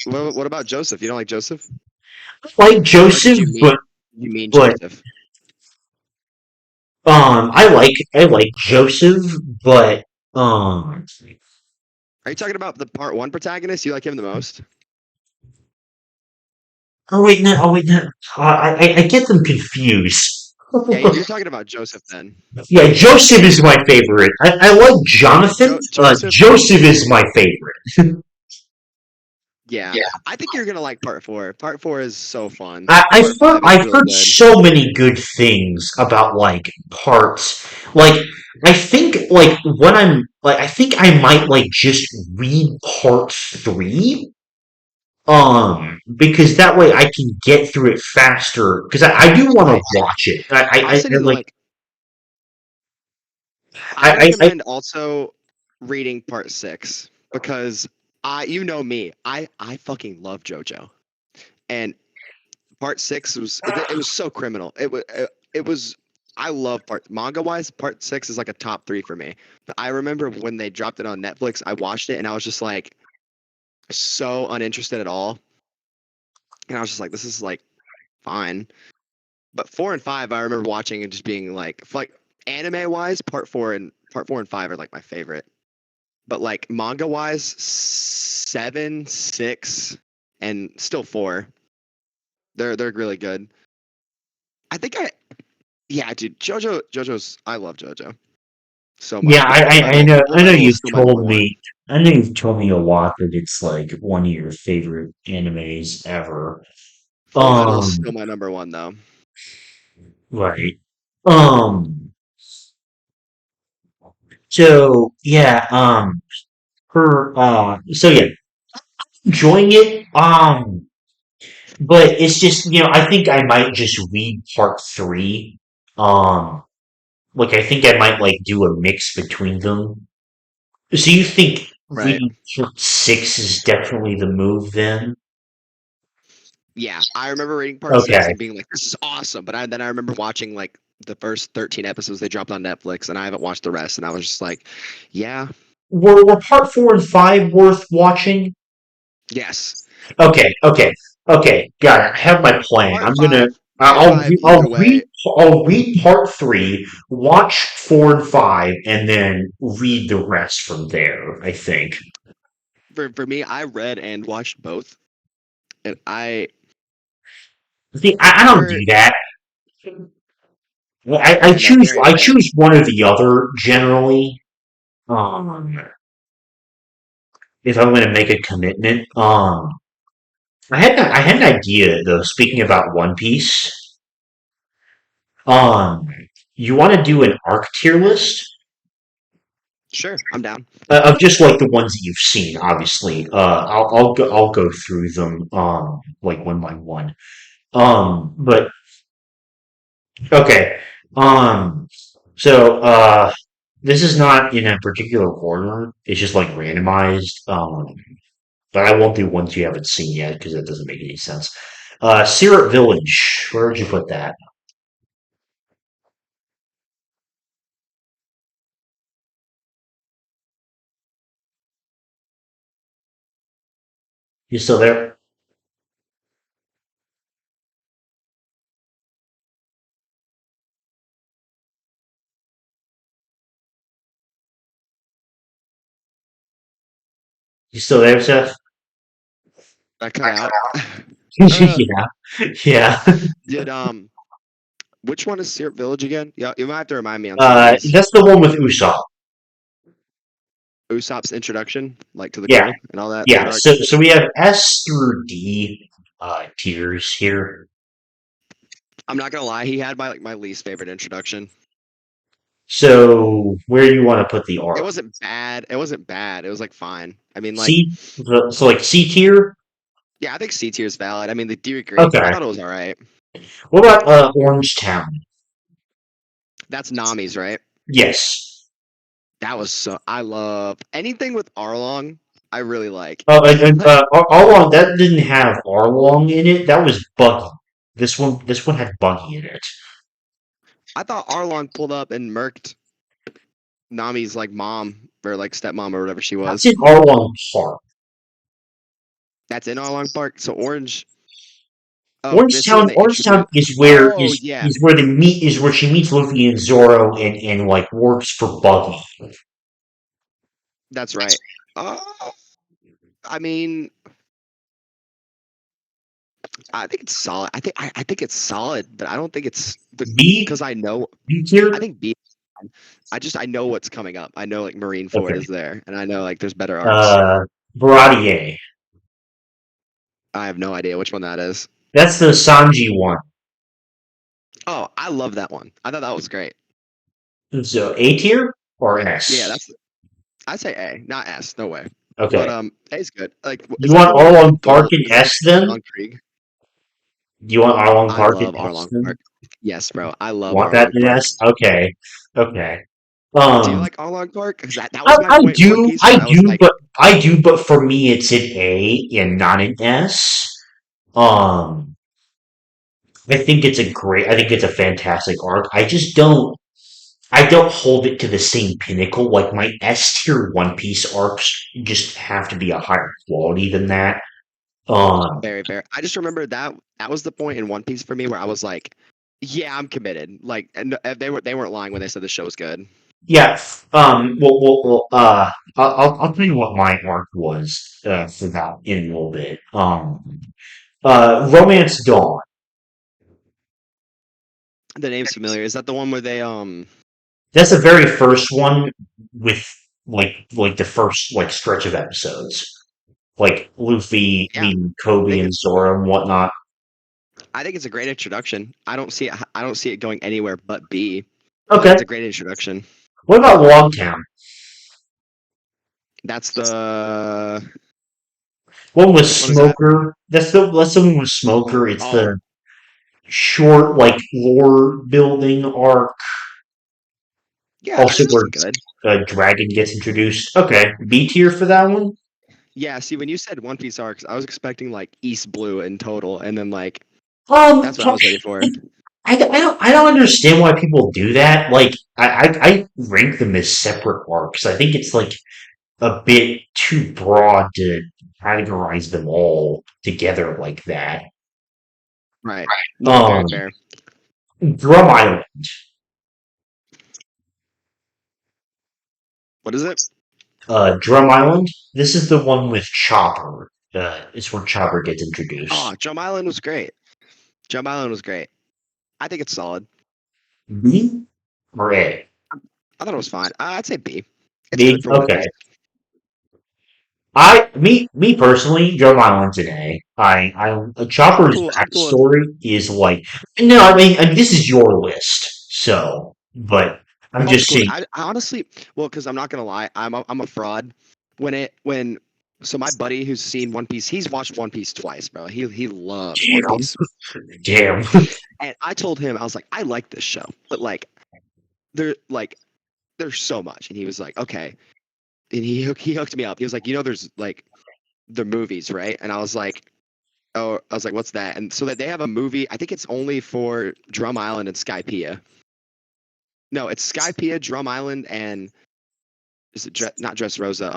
What about Joseph? You don't like Joseph?
Like
Or did
Joseph,
you mean
but
Joseph?
I like Joseph, but um
Are you talking about the part one protagonist? You like him the most?
oh wait no I get them confused.
Yeah, you're talking about Joseph then.
Yeah, Joseph is my favorite. I like Jonathan.
Joseph.
Joseph is my favorite.
Yeah, I think you're gonna like part four. Part four is so fun.
I've
Part
heard
five is really good.
so many good things about like parts. Like I think like when I'm like I think I might like just read part three. Because that way I can get through it faster. Because I do want to
Right.
watch it.
I'll send you the
Like
link. I
I
recommend also reading part six because you know me, I fucking love JoJo, and part six it was so criminal. It was. I love part manga wise. Part six is like a top three for me. But I remember when they dropped it on Netflix, I watched it and I was just like so uninterested at all, and I was just like, this is like fine. But four and five, I remember watching and just being like anime wise, part four and five are like my favorite. But like manga wise, seven, six, and still four, they're really good. I think I yeah, dude, JoJo's I love JoJo so
yeah,
much. But Full
I know
Metal is
you've
still my number
told
one.
me I know you've told me a lot that it's like one of your favorite animes ever.
Full Metal is
Um,
still my number one though.
right. Um, so yeah, so yeah, enjoying it. But it's just, I think I might just read part three. Um, like I think I might like do a mix between them. So you think
Right.
reading part six is definitely the move then?
Yeah, I remember reading part six
Okay.
and being like, "This is awesome," but then I remember watching like the first 13 episodes they dropped on Netflix, and I haven't watched the rest, and I was just like, "Yeah,
Were part four and five worth watching?
yes."
Okay. Got it. I have my plan.
Part five, either way,
I'll read part three, watch four and five, and then read the rest from there. I think.
for me, I read and watched both, and
See, I don't
they're
do that. Well, I
yeah, no,
choose
very
I
fair.
choose one or the other generally. Um, if I'm going to make a commitment. I had an idea though. Speaking about One Piece, um, you want to do an arc tier list
Sure, I'm down.
of just like the ones that you've seen. Obviously, I'll go through them like one by one. But okay. Um, so this is not in a particular order. It's just like randomized. But I won't do ones you haven't seen yet because that doesn't make any sense. Syrup Village. Where would you put that? You still there? You still there, Seth?
I cut out. uh,
Yeah, yeah.
did which one is Syrup Village again? Yeah, you might have to remind me on some of these.
That's the one with Usopp.
Usopp's introduction, like to the
Yeah,
crew and all that
yeah.
arc.
So we have S through D tiers here.
I'm not gonna lie, he had my least favorite introduction.
So where do you want to put the
It
arc?
wasn't bad. It wasn't bad. It was like fine. I mean, like,
C. So like C tier.
yeah, I think C tier is valid. I mean, do you agree? I
Okay.
thought it was all right.
What about Orange Town?
That's Nami's, right?
Yes.
That was so. I love anything with Arlong. I really like. Like,
Arlong that didn't have Arlong in it. That was Buggy. This one had Buggy in it.
I thought Arlong pulled up and murked Nami's like mom or like stepmom or whatever she
That's
was.
in Arlong Park.
That's in Arlong Park. So Orange. Oh,
Orange
this is when
Town,
they
Orange Town
introduce.
is where
Oh
is
yeah,
is where they meet is where she meets Luffy and Zoro and like works for Buggy.
that's right. Uh, I mean, I think it's solid. I think it's solid, but I don't think it's
B
because I know.
B
I
tier.
think B. I know what's coming up. I know like Marineford
Okay.
is there, and I know like there's better arcs.
Uh, Baratier.
I have no idea which one that is.
That's the Sanji one.
Oh, I love that one. I thought that was great.
So A tier or
Yeah,
S?
that's. I say A, not S. No way. But
Okay.
A's good. Like,
You
is that
want
the one with
Arlong Park
Gold?
in
Is that
S then?
on Krieg?
Do you want Arlong
I
Park in
love
S
Arlong
then?
Park. Yes, bro. I love
Want that
Arlong
in
Park.
S? Okay. Okay.
Do you
Um,
like Arlong Park? Because that was my
I
point in One
do,
Piece where I was like,
I do, but for me, it's an A and not an S. Um, I think it's a fantastic arc. I don't hold it to the same pinnacle. Like my S tier One Piece arcs just have to be a higher quality than that. Um,
very fair. I just remember that was the point in One Piece for me where I was like, yeah, I'm committed. Like, and they weren't lying when they said the show was good.
yeah. I'll tell you what my arc was for that in a little bit. Romance Dawn.
The name's familiar. Is that the one where they
That's the very first one with like the first like stretch of episodes, like Luffy
Yeah,
meeting
I
Kobe
think
and
it's
Zoro and whatnot.
I think it's a great introduction. I don't see it going anywhere but B, but
Okay.
it's a great introduction.
What about Logtown?
That's the
One with
which one is that?
Smoker. That's the one with Smoker. It's
Oh,
the short like lore building arc.
yeah, that's
Also where
actually good.
a dragon gets introduced. Okay, B tier for that one.
Yeah, see, when you said One Piece arcs, I was expecting like East Blue in total, and then like
Um,
that's what I was ready for.
I don't understand why people do that. Like, I rank them as separate arcs. I think it's like a bit too broad to categorize them all together like that.
Right. No, very
Um,
fair.
Drum Island.
What is it?
Drum Island. This is the one with Chopper. It's where Chopper gets introduced.
Oh, Jump Island was great. Jump Island was great. I think it's solid.
B or A?
I thought it was fine. I'd say B. It's
B.
good for what it
Okay.
is.
Me personally, Drum Island's an A. Chopper's
I'm cool.
backstory is like, no, I mean, this is your list, so, but I'm
Oh, I'm
just
cool.
saying,
I honestly, well, because I'm not gonna lie, I'm a fraud. When so my buddy who's seen One Piece, he's watched One Piece twice, bro. He loves One
damn,
Piece,
damn.
and I told him I was like, I like this show, but like there's so much, and he was like, okay, and he hooked me up. He was like, there's like the movies, right? And I was like, oh, I was like, what's that? And so that they have a movie. I think it's only for Drum Island and Skypiea. No, it's Skypiea, Drum Island, and is it not Dressrosa?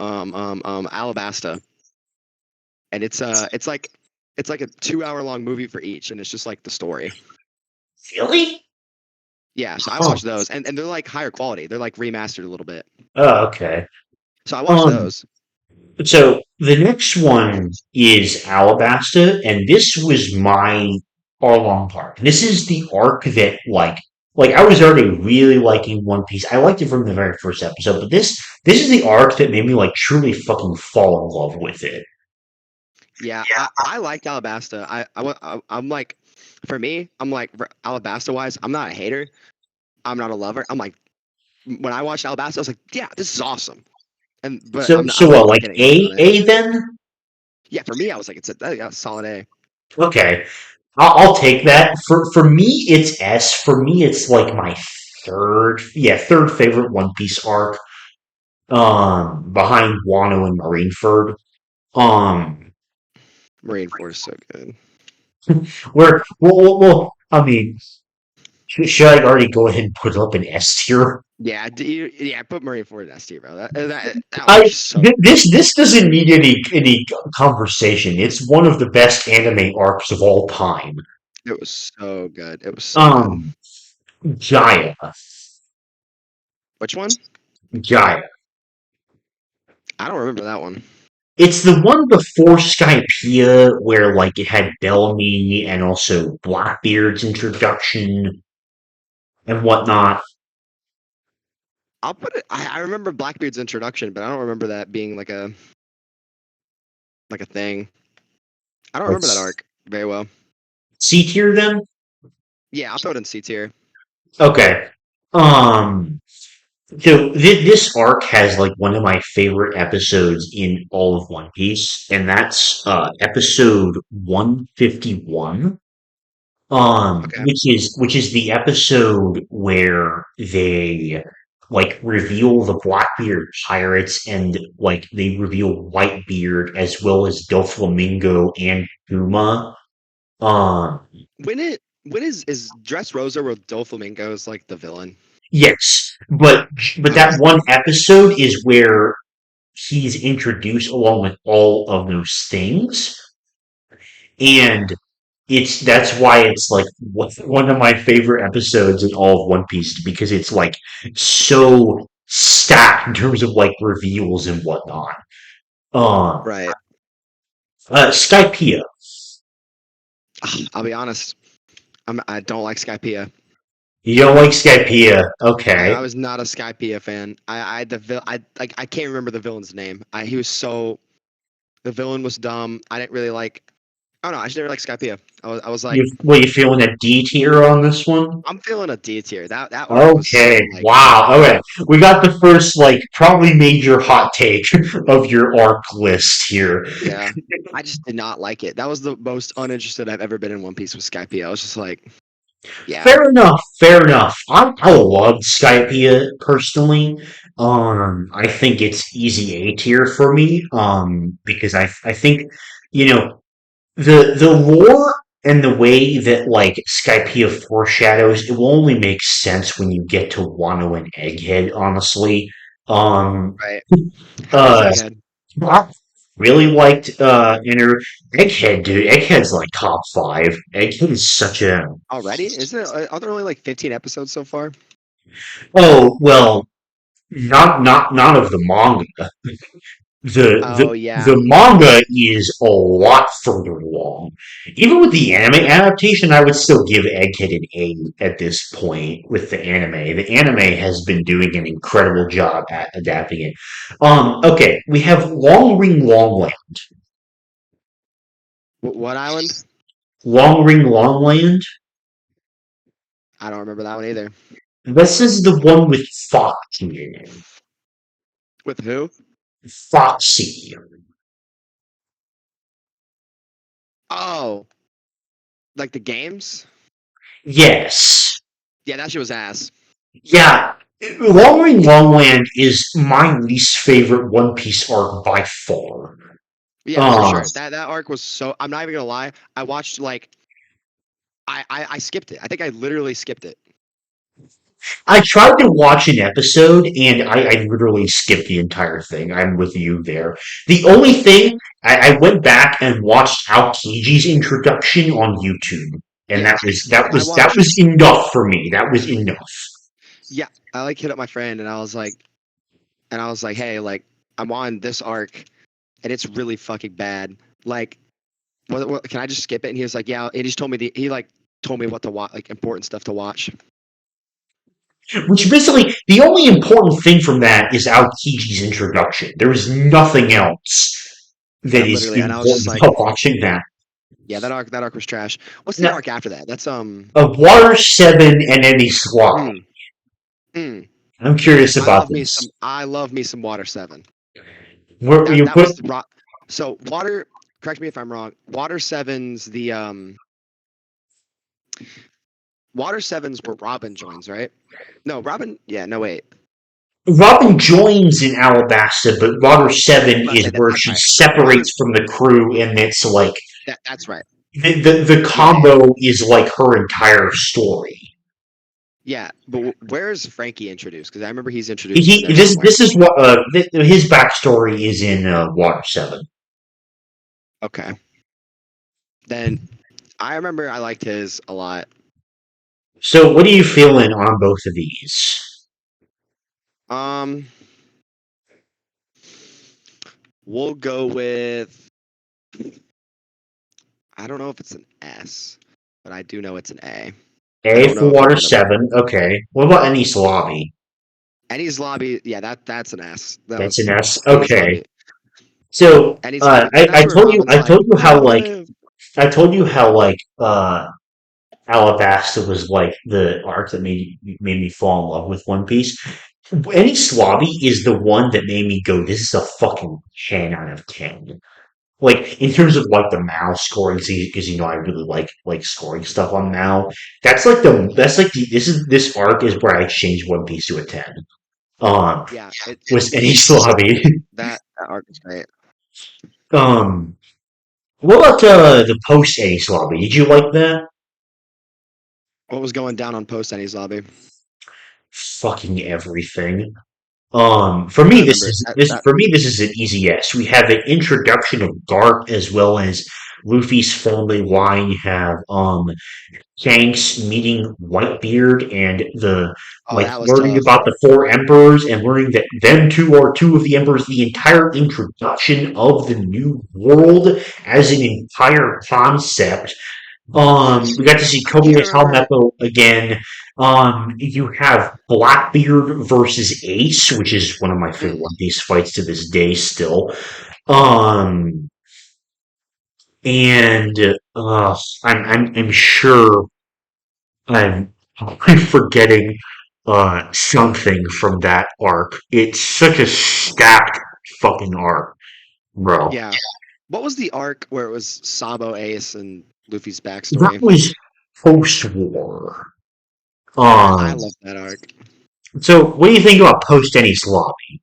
Alabasta. And it's like a 2 hour long movie for each, and it's just like the story.
Really?
Yeah, so I
Oh,
watched those, and they're like higher quality. They're like remastered a little bit.
okay.
So I watched
Um,
those.
so the next one is Alabasta, and this was my Arlong arc. This is the arc that like I was already really liking One Piece. I liked it from the very first episode, but this is the arc that made me like truly fucking fall in love with it.
Yeah, I liked Alabasta. I'm like, for me, I'm like Alabasta wise, I'm not a hater. I'm not a lover. I'm like, when I watched Alabasta, I was like, yeah, this is awesome. And but I
So
wasn't
what,
like
like
getting hooked on it.
A then?
Yeah, for me, I was like, it's a solid A.
Okay, I'll take that. For me, it's S. For me, it's like my third favorite One Piece arc. Behind Wano and Marineford. Um,
Marineford is so good.
I mean, should I already go ahead and put up an S tier?
Yeah, yeah, put Marineford in S tier, bro. That
I
arc's so good.
this doesn't need any conversation. It's one of the best anime arcs of all time.
It was so good. It was so good.
Um, Jaya,
Which one?
Jaya.
I don't remember that one.
It's the one before Skypiea where like it had Bellamy and also Blackbeard's introduction and whatnot.
I'll put it. I remember Blackbeard's introduction, but I don't remember that being like a thing. I don't remember that
Let's
arc very well.
C tier then.
Yeah, I'll throw it in C tier.
Okay. Um, so this arc has like one of my favorite episodes in all of One Piece, and that's episode 151.
Okay.
Which is the episode where they like reveal the Blackbeard pirates and like they reveal Whitebeard as well as Doflamingo and Puma. Um,
When is Dressrosa where Doflamingo is like the villain?
yes, but
Okay.
that one episode is where he's introduced along with all of those things, and that's why it's like one of my favorite episodes in all of One Piece because it's like so stacked in terms of like reveals and whatnot. Um,
Right.
Skypiea.
I'll be honest. I don't like Skypiea.
You don't like Skypiea, okay?
I was not a Skypiea fan. I can't remember the villain's name. He was so the villain was dumb. I didn't really like. Oh no, I just never like Skypiea. I was like,
You feeling a D tier on this one?
I'm feeling a D tier. That arc was
Okay,
so like,
wow. Okay, we got the first like probably major hot take of your arc list here.
yeah. I just did not like it. That was the most uninterested I've ever been in One Piece with Skypiea. I was just like, yeah,
Fair enough. Fair enough. I loved Skypiea personally. I think it's easy A tier for me. Because I think you know the lore and the way that like Skypiea foreshadows it will only make sense when you get to Wano and Egghead. Honestly, um,
right. How is
uh,
Egghead
I really liked Inner Egghead, dude. Egghead's like top five. Egghead is such a
already? Isn't it? Are there only like 15 episodes so far?
oh well. Not of the manga.
Oh
The
yeah.
manga is a lot further along. Even with the anime adaptation, I would still give Egghead an A at this point with the anime. The anime has been doing an incredible job at adapting it. Okay, we have Long Ring Longland.
What island?
Long Ring Longland?
I don't remember that one either.
This is the one with Foxy in it.
With who?
Foxy.
Oh, like the games?
Yes.
Yeah, that shit was ass.
Yeah, Long Ring Longland is my least favorite One Piece arc by far.
Yeah, for
Uh,
sure. That arc was so. I'm not even gonna lie. I watched like I skipped it. I think I literally skipped it.
I tried to watch an episode and I literally skipped the entire thing. I'm with you there. The only thing I went back and watched Aokiji's introduction on YouTube, and
Yeah, I
that was
watched.
enough for me. That was enough.
Yeah, I like hit up my friend and I was like, hey, like I'm on this arc and it's really fucking bad. Like, what can I just skip it? And he was like, yeah. He just told me he like told me what to watch, like important stuff to watch.
Which basically, the only important thing from that is Aokiji's introduction. There is nothing else that
Yeah,
is
literally. And I was just
important
like,
about watching that.
yeah, that arc was trash. What's the
Now,
arc after that? That's
Water 7 and any Swap.
mm, mm.
I'm curious about this.
I love me some Water 7.
Where you
That
put
was the rock. So Water, correct me if I'm wrong. Water 7's the Water 7's where Robin joins, right? No, Robin, yeah, no wait.
Robin joins in Alabasta, but Water 7
I
is
say that
where
that's
she
right. Water
separates from the crew, and it's like
that's right.
the
Yeah, yeah.
combo is like her entire story.
Yeah, but where's Frankie introduced? Because I remember he's introduced in there somewhere.
This is what his backstory is in Water 7.
Okay. Then I remember I liked his a lot.
So, what are you feeling on both of these?
Um, we'll go with I don't know if it's an S, but I do know it's an A. I
A
don't
for
know if I'm
Water
gonna
7. Okay. What about any Lobby?
Eddie's Lobby. Yeah, that's an S. That
That's an
was
S.
Eddie's
Okay.
Lobby.
So,
Eddie's Lobby, because that's where
I
Robin's like,
told you how
"I'll
like
live."
I told you how like Alabasta was like the arc that made me fall in love with One Piece. Any Swabby is the one that made me go, this is a fucking 10 out of 10. Like in terms of like the Mao scoring, because I really like scoring stuff on Mao. This arc is where I changed One Piece to a 10. Um,
Yeah,
was any
it's
Swabby.
that arc is great.
um, what about the post Any Swabby? Did you like that?
What was going down on post Eddie's Lobby?
Fucking everything. For
I
me,
remember that.
this is an easy yes. We have an introduction of Garp as well as Luffy's family line. You have Shanks meeting Whitebeard and the
Oh,
like
that was
learning
tough.
about the four emperors and learning that them two are two of the emperors. The entire introduction of the new world as an entire concept. We got to see
I
Kobe
can't
and
remember.
Helmeppo again. You have Blackbeard versus Ace, which is one of my favorite
Mm,
One Piece fights to this day still. Um, and I'm sure I'm forgetting something from that arc. It's such a stacked fucking arc, bro.
yeah. What was the arc where it was Sabo, Ace, and Luffy's
That
backstory?
was post-war.
I
Um,
love that arc.
so what do you think about post Ennis Lobby?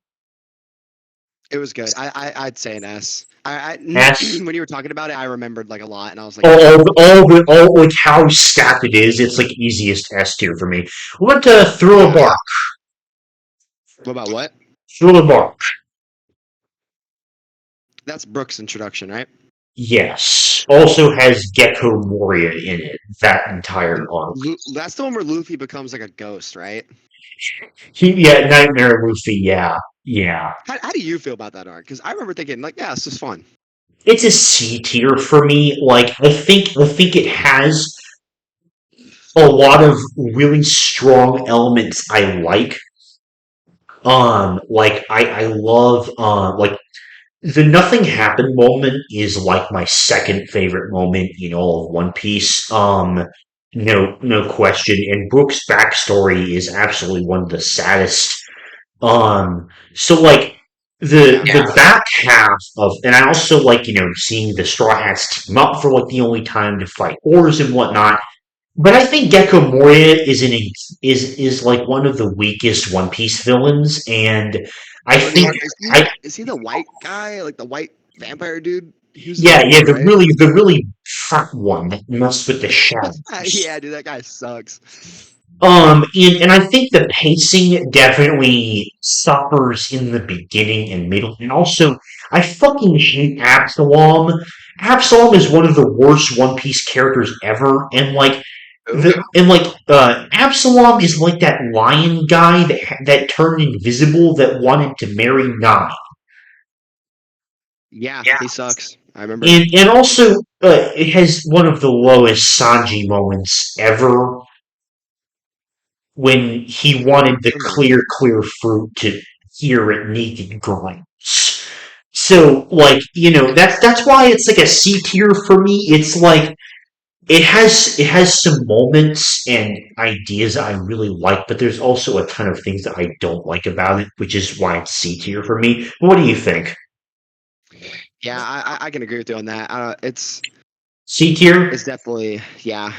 It was good. I'd say an S.
S
When you were talking about it, I remembered like a lot, and I was like, yeah,
all like how stacked it is. It's like easiest S tier for me. What Thriller
yeah.
Bark?
What about what?
Thriller Bark.
That's Brooks' introduction, right?
Yes. also has Gecko Moria in it. That entire arc.
That's the one where Luffy becomes like a ghost, right?
Yeah, Nightmare Luffy. Yeah, yeah.
How do you feel about that arc? Because I remember thinking like, yeah, this is fun.
It's a C tier for me. Like I think it has a lot of really strong elements I like. Like I love like the nothing happened moment is like my second favorite moment in all of One Piece. No question. And Brook's backstory is absolutely one of the saddest. So like
Yeah.
the back half of, and I also like seeing the Straw Hats team up for like the only time to fight Oars and whatnot. But I think Gecko Moria is like one of the weakest One Piece villains, and I
What
think I
is he the white guy, like the white vampire dude? He was the
yeah,
white
yeah,
dude, right?
the really fat one that messed with the shadows.
Yeah, dude, that guy sucks.
And I think the pacing definitely suffers in the beginning and middle, and also I fucking hate Absalom. Absalom is one of the worst One Piece characters ever, and
Oh,
Absalom is like that lion guy that turned invisible that wanted to marry Nami.
yeah, he sucks. I remember.
And also, it has one of the lowest Sanji moments ever when he
I don't
wanted the
remember.
clear fruit to hear at naked grunts. So, like, that's why it's like a C tier for me. It's like it has some moments and ideas I really like, but there's also a ton of things that I don't like about it, which is why it's C tier for me. What do you think?
Yeah, I can agree with you on that.
C tier?
It's definitely yeah,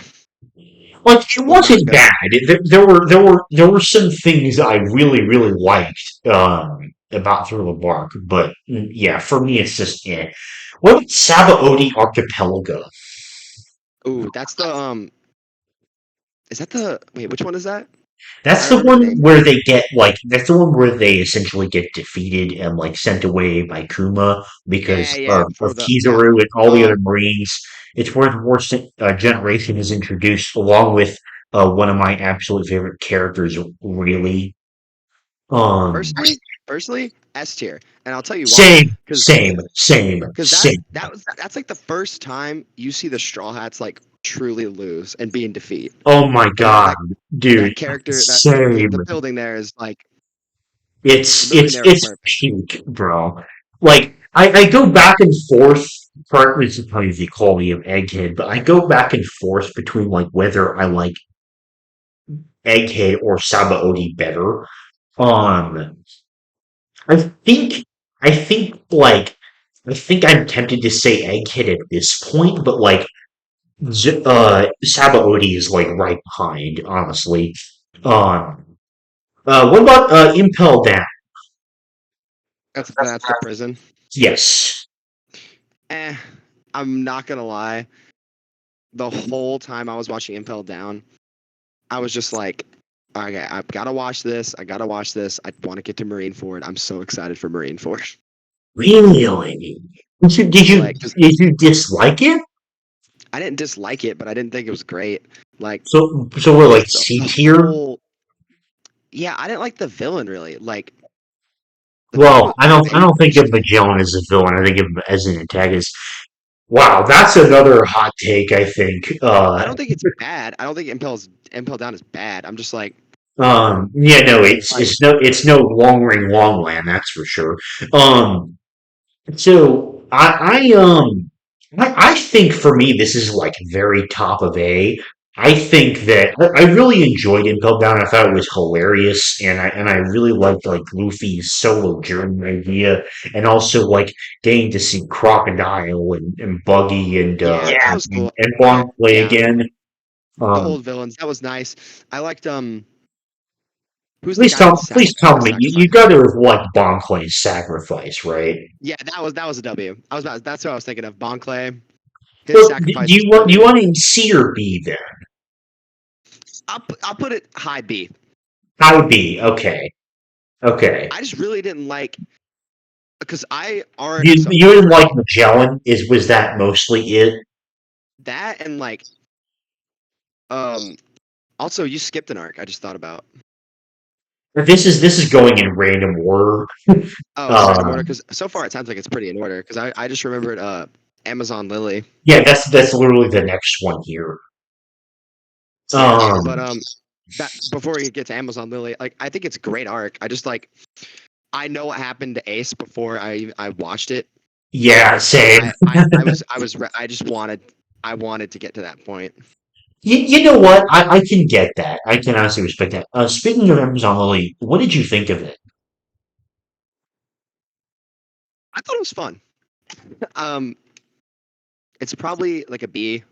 Like it
was not
wasn't
good.
bad. There were some things I really liked about Thriller Bark, but yeah, for me it's just What about Sabaody Archipelago?
Ooh, that's the is that the wait, which one is that? I
That's the
remember the
one
name.
where that's the one where they essentially get defeated and like sent away by Kuma
Yeah,
because
yeah,
of
before the yeah.
Kizaru and all the other
Um
Marines. It's where the worst generation is introduced, along with one of my absolute favorite characters, really. Um,
personally, S tier. And I'll tell you why.
same,
Cuz cuz
same.
that's like the first time you see the Straw Hats like truly lose and be in defeat.
Oh my
And
god, dude,
that character
same.
the building there is like the
It's
building
it's
there is
it's
perfect.
peak, bro. Like I go back and forth, partly to probably the quality of Egghead, but I go back and forth between like whether I like Egghead or Sabaody better. Um, I think I think I'm tempted to say Egghead at this point, but like Sabaody is like right behind, honestly. Um, what about Impel Down?
That's the prison.
Yes.
Eh, I'm not gonna lie. The whole time I was watching Impel Down, I was just like, okay, I've got to watch this. I got to watch this. I want to get to Marineford. I'm so excited for Marineford.
Really?
Like, 'cause
Did you dislike it?
I didn't dislike it, but I didn't think it was great. Like,
So we're like
just
C
the
tier?
whole, yeah, I didn't like the villain really. Like, the villain
Well,
was, I
I
he
don't think
was,
of Magellan as a villain. I think of him as an antagonist. Wow, that's another hot take, I think.
I don't think it's bad. I don't think Impel Down is bad. I'm just
Yeah, no,
like,
it's no long ring long land, that's for sure. Um, So I think for me this is like very top of A. I think that I really enjoyed Impel Down. I thought it was hilarious, and I really liked like Luffy's solo journey idea, and also like getting to see Crocodile and Buggy
yeah, that was cool.
and Bon play
Yeah,
again.
the
Um,
old villains. That was nice. I liked who's the guy that
please tell
got
me you
sacrificed?
got to have liked Bon Clay's sacrifice, right?
Yeah, that was a W. That's what I was thinking of. Bonclay, his
Well,
sacrifice was
do
really
you
good.
want him C or B then?
I'll put it high B.
I would be okay. Okay.
I just really didn't like because I already
You didn't like Magellan? Was that mostly it?
that and like um also you skipped an arc. I just thought about.
This is going in random order.
Oh, in random order
Um,
because so far it sounds like it's pretty in order. Because I just remembered Amazon Lily.
yeah, that's literally the next one here.
Yeah,
Um,
but that before we get to Amazon Lily, like I think it's a great arc. I just like I know what happened to Ace before I watched it,
yeah,
so
same.
I just wanted to get to that point.
You know what? I can get that. I can honestly respect that. Speaking of Amazon Lily, what did you think of it?
I thought it was fun. Um, it's probably like a B,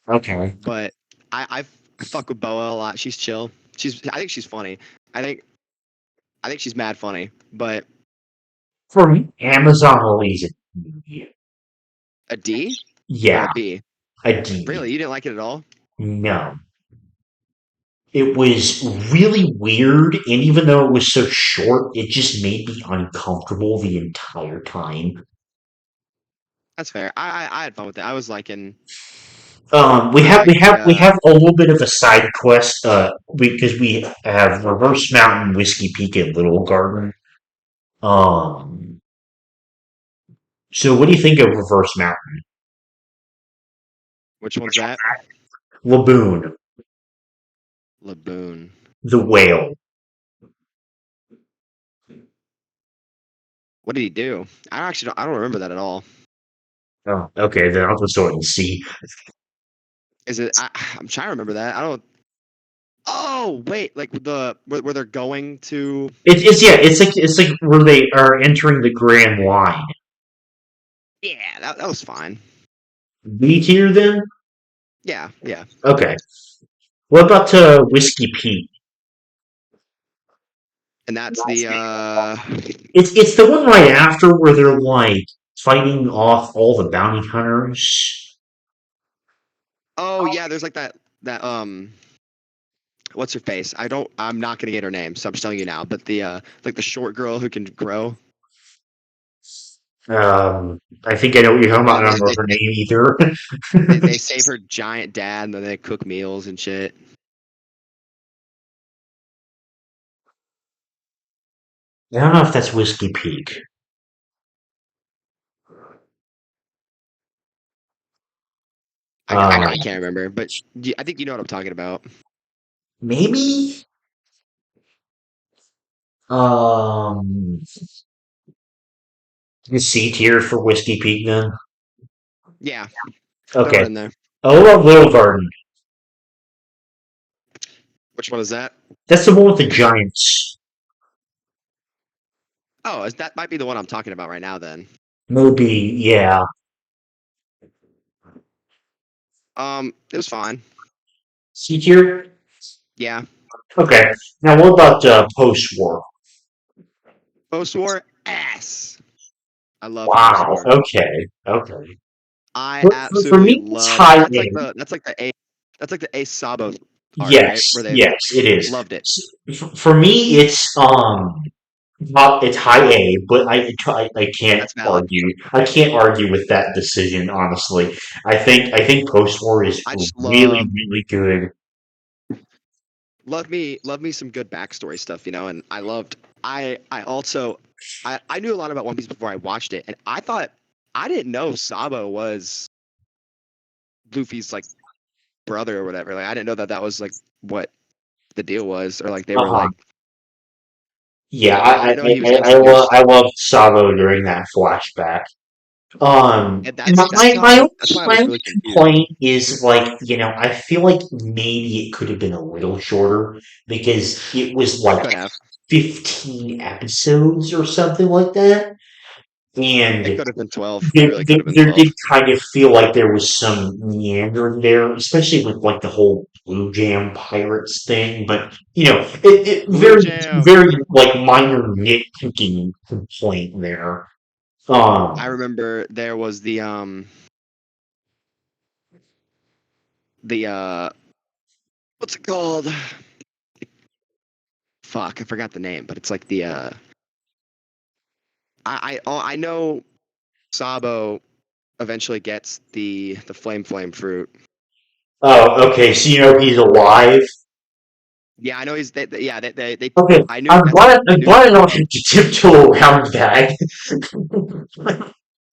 Okay.
but I fuck with Boa a lot. She's chill. I think she's funny. I think I think she's mad funny. But
For me, Amazon Lily's a D.
a D or
Yeah,
a B?
a D.
Really, you didn't like it at all?
No. It was really weird, and even though it was so short, it just made me uncomfortable the entire time.
That's fair. I had fun with it. I was liking.
We
I
have we
like
have
the
we have a little bit of a side quest, because we have Reverse Mountain, Whiskey Peak, and Little Garden. Um, so what do you think of Reverse Mountain?
which one's that?
Laboon,
Laboon.
the whale.
What did he do? I don't remember that at all.
Oh, okay, then I'll just go ahead and see.
Is it? I'm trying to remember that. I don't. Oh wait, like where they're going to.
It's yeah, it's like where they are entering the Grand Line.
Yeah, that was fine.
B tier then?
Yeah, yeah.
Okay. What about Whiskey Peak?
And that's the
It's the one right after where they're like fighting off all the bounty hunters.
oh yeah, there's like that what's her face? I'm not gonna get her name, so I'm just telling you now. But the like the short girl who can grow.
I think I know what you're talking about.
And
I don't know her name either.
they save her giant dad and then they cook meals and shit.
I don't know if that's Whiskey Peak.
I
Um,
can't remember, but I think you know what I'm talking about.
maybe. Um, C tier for Whiskey Peak then.
Yeah, throw
Okay.
it in there.
Oh, I love Little Garden.
Which one is that?
That's the one with the giants.
Oh, that might be the one I'm talking about right now then.
Maybe, yeah.
It was fine.
C tier?
Yeah.
Okay. Now, what about post-war?
Post-war ass. I love
Wow.
post-war.
Okay. Okay.
I
For
absolutely
me, it's
love
high A.
that's like the Ace Sabo arc, right?
Yes.
Where they
Yes, it is.
loved it.
For me, it's high A, but I can't
That's valid.
argue. I can't argue with that decision, honestly. I think post-war is
I just
really, really good.
love me some good backstory stuff, you know, and I also I knew a lot about One Piece before I watched it, and I didn't know Sabo was Luffy's like brother or whatever. Like I didn't know that was like what the deal was, or like they were
Uh-huh.
like
Yeah,
I know he was introduced,
I love Sabo during that flashback.
and
My
that's
only
why I
my
was
only
really confused.
complaint is like, I feel like maybe it could have been a little shorter because it was
It
like
could have
15 episodes or something like that.
it
And
could have been 12. It really could have been
there did
12.
kind of feel like there was some meandering there, especially with like the whole Blue Jam Pirates thing. But it
Blue
very
Jam.
very like minor nitpicking complaint there.
I
Um,
remember there was the what's it called? Fuck, I forgot the name, but it's like the I know Sabo. eventually gets the flame fruit.
Oh, okay. So you know he's alive.
Yeah, I know he's yeah they
Okay,
I knew I
I'm
knew
glad I
that
don't have to tiptoe around that.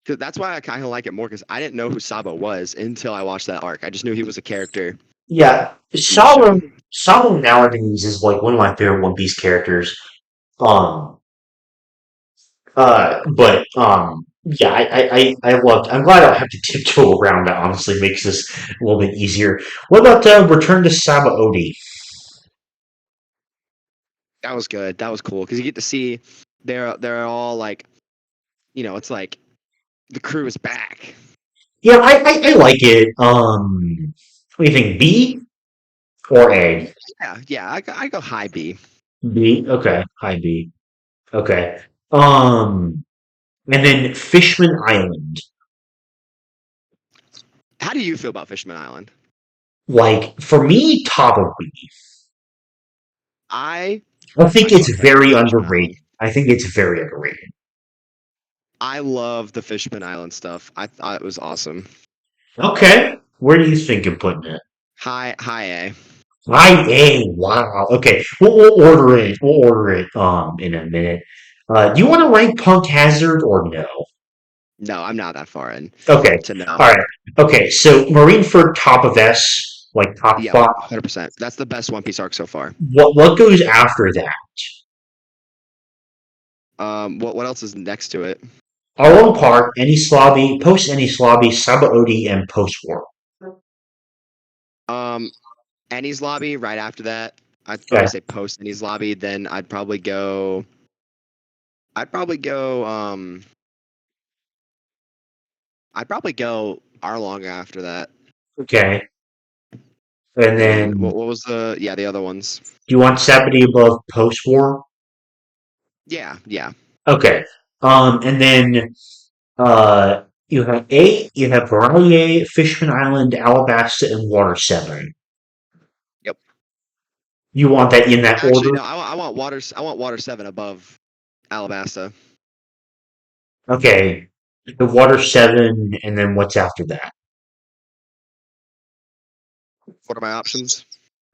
cause that's why I kind of like it more because I didn't know who Sabo was until I watched that arc. I just knew he was a character
Yeah,
in the show.
Solo nowadays is like one of my favorite One Piece characters. Um, but yeah, I loved. I'm glad I don't have to tiptoe around that. Honestly, makes this a little bit easier. What about Return to Sabaody?
That was good. That was cool because you get to see they're all like it's like the crew is back.
Yeah, I like it. What do you think? B or A?
Yeah, yeah. I go high B.
B. Okay, high B. Okay. Um, and then Fishman Island.
How do you feel about Fishman Island?
Like for me, top of B.
I
I think it's
myself have
very
Fishman
underrated.
Island.
I think it's very underrated.
I love the Fishman Island stuff. I thought it was awesome.
Okay. Where do you think of putting it?
High A.
High A. Wow. Okay. We'll order it. We'll order it in a minute. Do you want to rank Punk Hazard or no?
No, I'm not that far in
Okay.
to know.
All right. Okay. So Marineford top of S, like top
Yeah,
spot.
100%. That's the best One Piece arc so far.
What goes after that?
what else is next to it?
Arlong Park, Any Slobby, post Any Slobby, Sabaody, and post war.
Um, Annie's Lobby right after that. I'd
Okay.
probably say post Annie's Lobby. Then I'd probably go. I'd probably go. I'd probably go Arlong after that.
Okay. And
And then
then
what was the other ones?
do you want Sabaody above post war?
Yeah, yeah.
Okay. And then you have you have Variety, Fishman Island, Alabasta, and Water 7.
Yep.
You want that in that
Actually,
order?
no. I want Water 7 above Alabasta.
Okay. The Water 7, and then what's after that?
What are my options?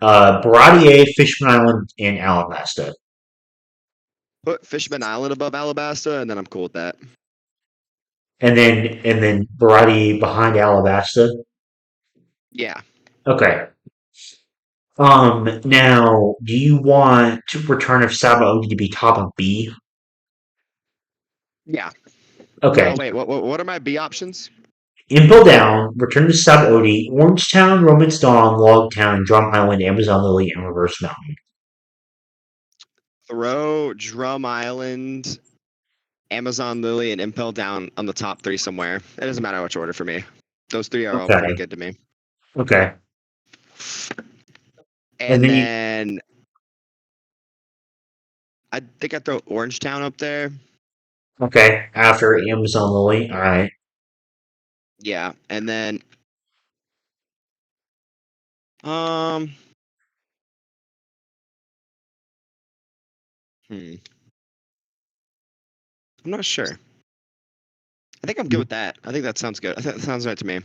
Baratier, Fishman Island, and Alabasta.
Put Fishman Island above Alabasta, and then I'm cool with that.
And then Baratier behind Alabasta.
Yeah,
Okay. Now, do you want Return of Sabaody to be top of B?
yeah.
Okay.
No, wait. What are my B options?
Impel Down, Return to Sabaody, Orangetown, Romance Dawn, Logtown, Drum Island, Amazon Lily, and Reverse Mountain.
Throw Drum Island, Amazon Lily, and Impel down on the top three somewhere. It doesn't matter which order for me. Those three are all pretty
Okay.
good to me.
Okay. And
And
then you
then I think I'd throw Orangetown up there.
okay, after Amazon Lily. All right.
Yeah. And then um hmm, I'm not sure. I think I'm good with that. I think that sounds good. I think that sounds right to me.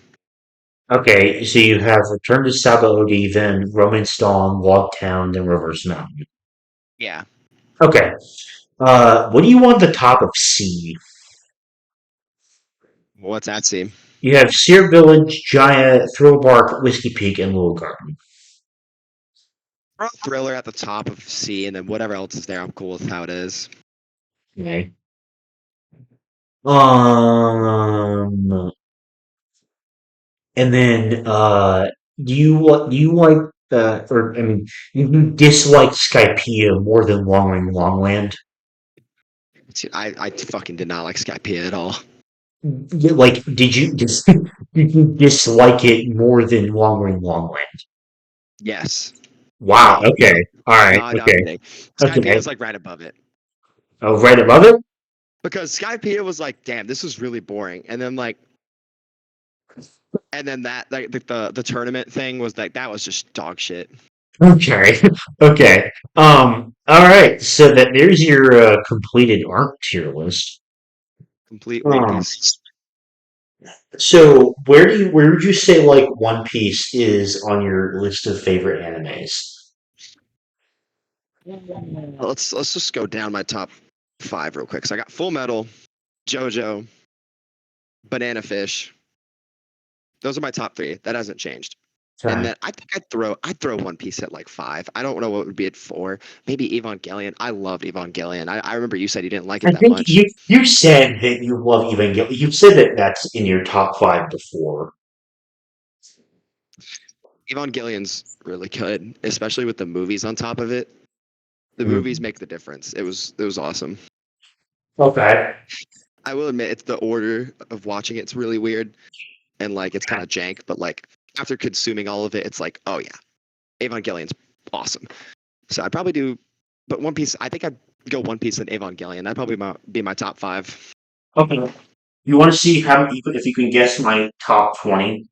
Okay, so you have Return to Sabaody, then Romance Dawn, Logtown, then Reverse Mountain.
Yeah.
Okay. What do you want the top of C?
What's that seem?
You have Sear Village, Jaya, Thrillbark, Whiskey Peak, and Little Garden.
Throw Thriller at the top of C, and then whatever else is there, I'm cool with how it is.
Okay. Um, and then do you like or I mean you dislike Skypiea more than Long Ring Longland?
I fucking did not like Skypiea at all.
Yeah, like did you dislike it more than Long Ring Longland?
Yes.
Wow.
No,
Okay.
no,
All right.
no, I'm
Okay.
kidding. Skypiea
Okay.
is like right above it
Oh, right above it.
because Skypiea was like, damn, this is really boring, and then that like the tournament thing was like that was just dog shit.
Okay. Okay. All right. So that there's your completed arc tier list.
Complete One
Um,
Piece.
So where would you say like One Piece is on your list of favorite animes?
Let's just go down my top five real quick. So I got Full Metal, JoJo, Banana Fish. Those are my top three. That hasn't changed. And
Okay.
then I think I'd throw One Piece at like five. I don't know what would be at four. Maybe Evangelion. I loved Evangelion. I remember you said you didn't like it
I
that
think
much.
you said that you love Evangelion. You said that that's in your top five before.
Evangelion's really good, especially with the movies on top of it. The movies
Mhm.
make the difference. It was awesome.
Okay.
I will admit it's the order of watching it's really weird and like it's kind of jank, but like after consuming all of it, it's like, oh yeah, Evangelion's awesome. So I'd probably do, but One Piece. I think I'd go One Piece and Evangelion. That'd probably be my top five.
Okay. You want to see how if you can guess my top 20?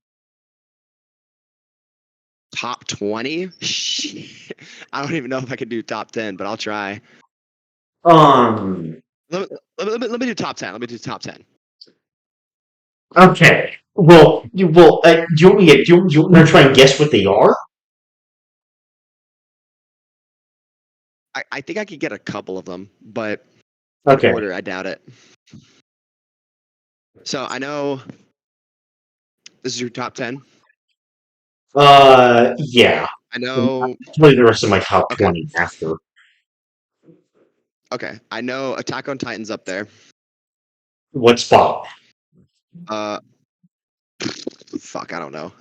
Top 20? Shit. I don't even know if I could do top 10, but I'll try.
Um.
Let me do top 10. Let me do top 10.
Okay. Well, do you want me to, do you want me to try and guess what they are?
I think I could get a couple of them, but in
Okay.
order, I doubt it. So I know this is your top 10.
Yeah.
I
I'll
know.
tell you the rest of my top
Okay.
20 after.
Okay. I know Attack on Titan's up there.
What spot?
Uh, fuck, I don't know.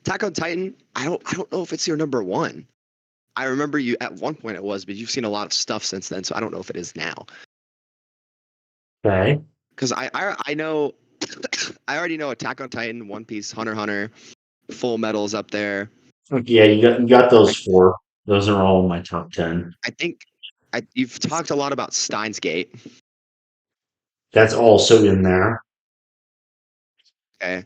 Attack on Titan. I don't know if it's your number one. I remember you at one point it was, but you've seen a lot of stuff since then, so I don't know if it is now.
Okay.
Because I know I already know Attack on Titan, One Piece, Hunter x Hunter, Full Metal's up there.
Okay, yeah, you got
I
those four. Those are all in my top 10.
I think you've talked a lot about Steins Gate.
That's also in there.
Okay.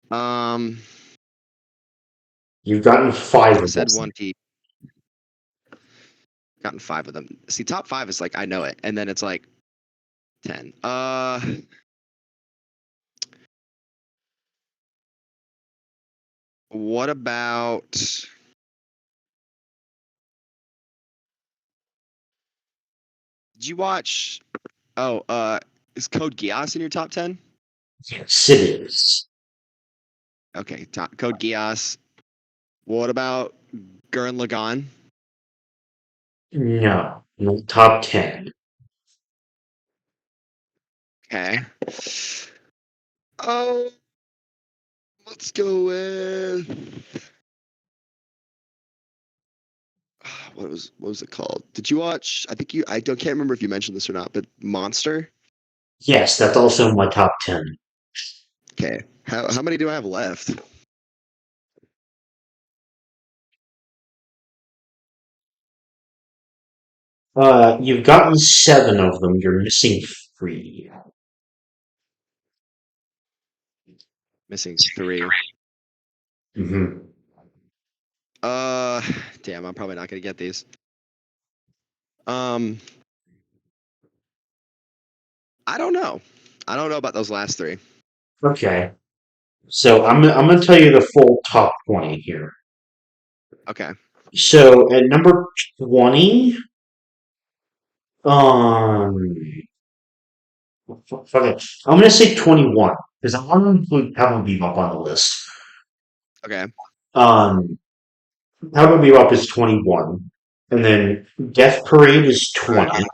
Um,
You've gotten five
I
of
said
them.
One Piece. Gotten five of them. See, top five is like I know it, and then it's like 10. What about? Did you watch? Oh, is Code Geass in your top 10?
Yes, it is.
Okay, Code Geass. What about Gurren Lagann?
No, no, top 10.
Okay. Oh, let's go with what was it called? Did you watch? I think you. I don't can't remember if you mentioned this or not, but Monster.
Yes, that's also in my top 10.
Okay. How many do I have left?
You've gotten seven of them. You're missing three.
Missing three.
Hmm.
Uh, damn. I'm probably not gonna get these. Um, I don't know. I don't know about those last three.
Okay. So I'm gonna tell you the full top 20 here.
Okay.
So at number 20, um, fuck it. I'm gonna say 21 because I want to include Cowboy Bebop on the list.
Okay.
Um, Cowboy Bebop is 21, and then Death Parade is
All right.
20.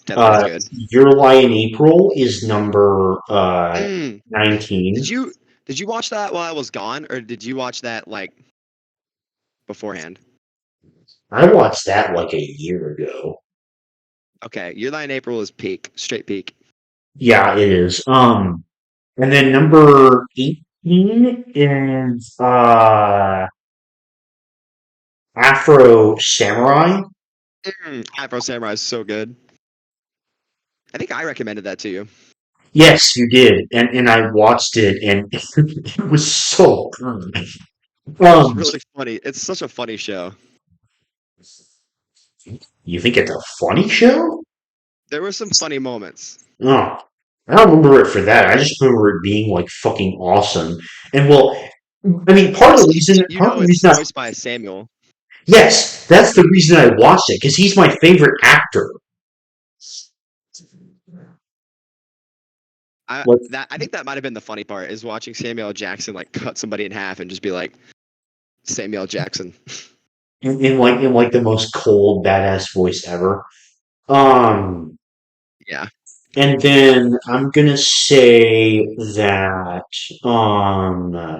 Death Parade's good.
Your Lie in April is number
Mm.
19.
Did you did you watch that while I was gone, or did you watch that like beforehand?
I watched that like a year ago.
Okay, Your Lie in April is peak, straight peak.
Yeah, it is. And then number 18 is Afro Samurai.
Afro Samurai is so good. I think I recommended that to you.
Yes, you did, and I watched it, and it was so good.
It was
Um,
really funny. It's such a funny show.
You think it's a funny show?
There were some funny moments.
Oh, I don't remember it for that. I just remember it being like fucking awesome. And well, I mean,
Plus, you
part of
know,
the
it's
reason
voiced by Samuel.
yes, that's the reason I watched it because he's my favorite actor. Like
I think that might have been the funny part is watching Samuel L. Jackson like cut somebody in half and just be like Samuel L. Jackson.
in like the most cold badass voice ever. Um,
Yeah.
and then I'm gonna say that um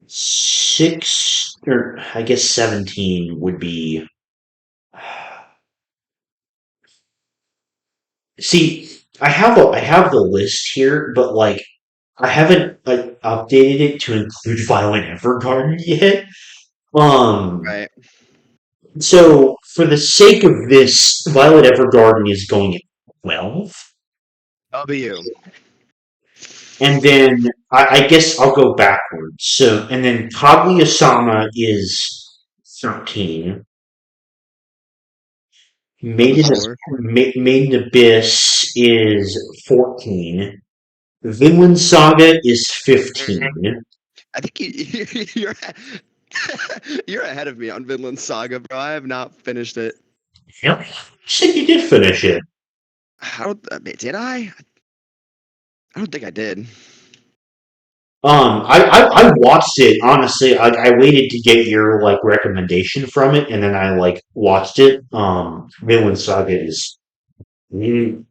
six or I guess 17 would be. See, I have the list here, but like I haven't like updated it to include Violent Evergarden yet. Um,
Right.
so for the sake of this, Violet Evergarden is going at 12.
W.
And then I guess I'll go backwards. So and then Kaguya-sama is 13.
Sure.
Made in Abyss is 14. Vinland Saga is 15.
I think you're you're ahead of me on Vinland Saga, bro. I have not finished it.
Yep. You said you did finish it.
Did I? I don't think I did.
I watched it honestly. I waited to get your like recommendation from it, and then I like watched it. Vinland Saga is, mm,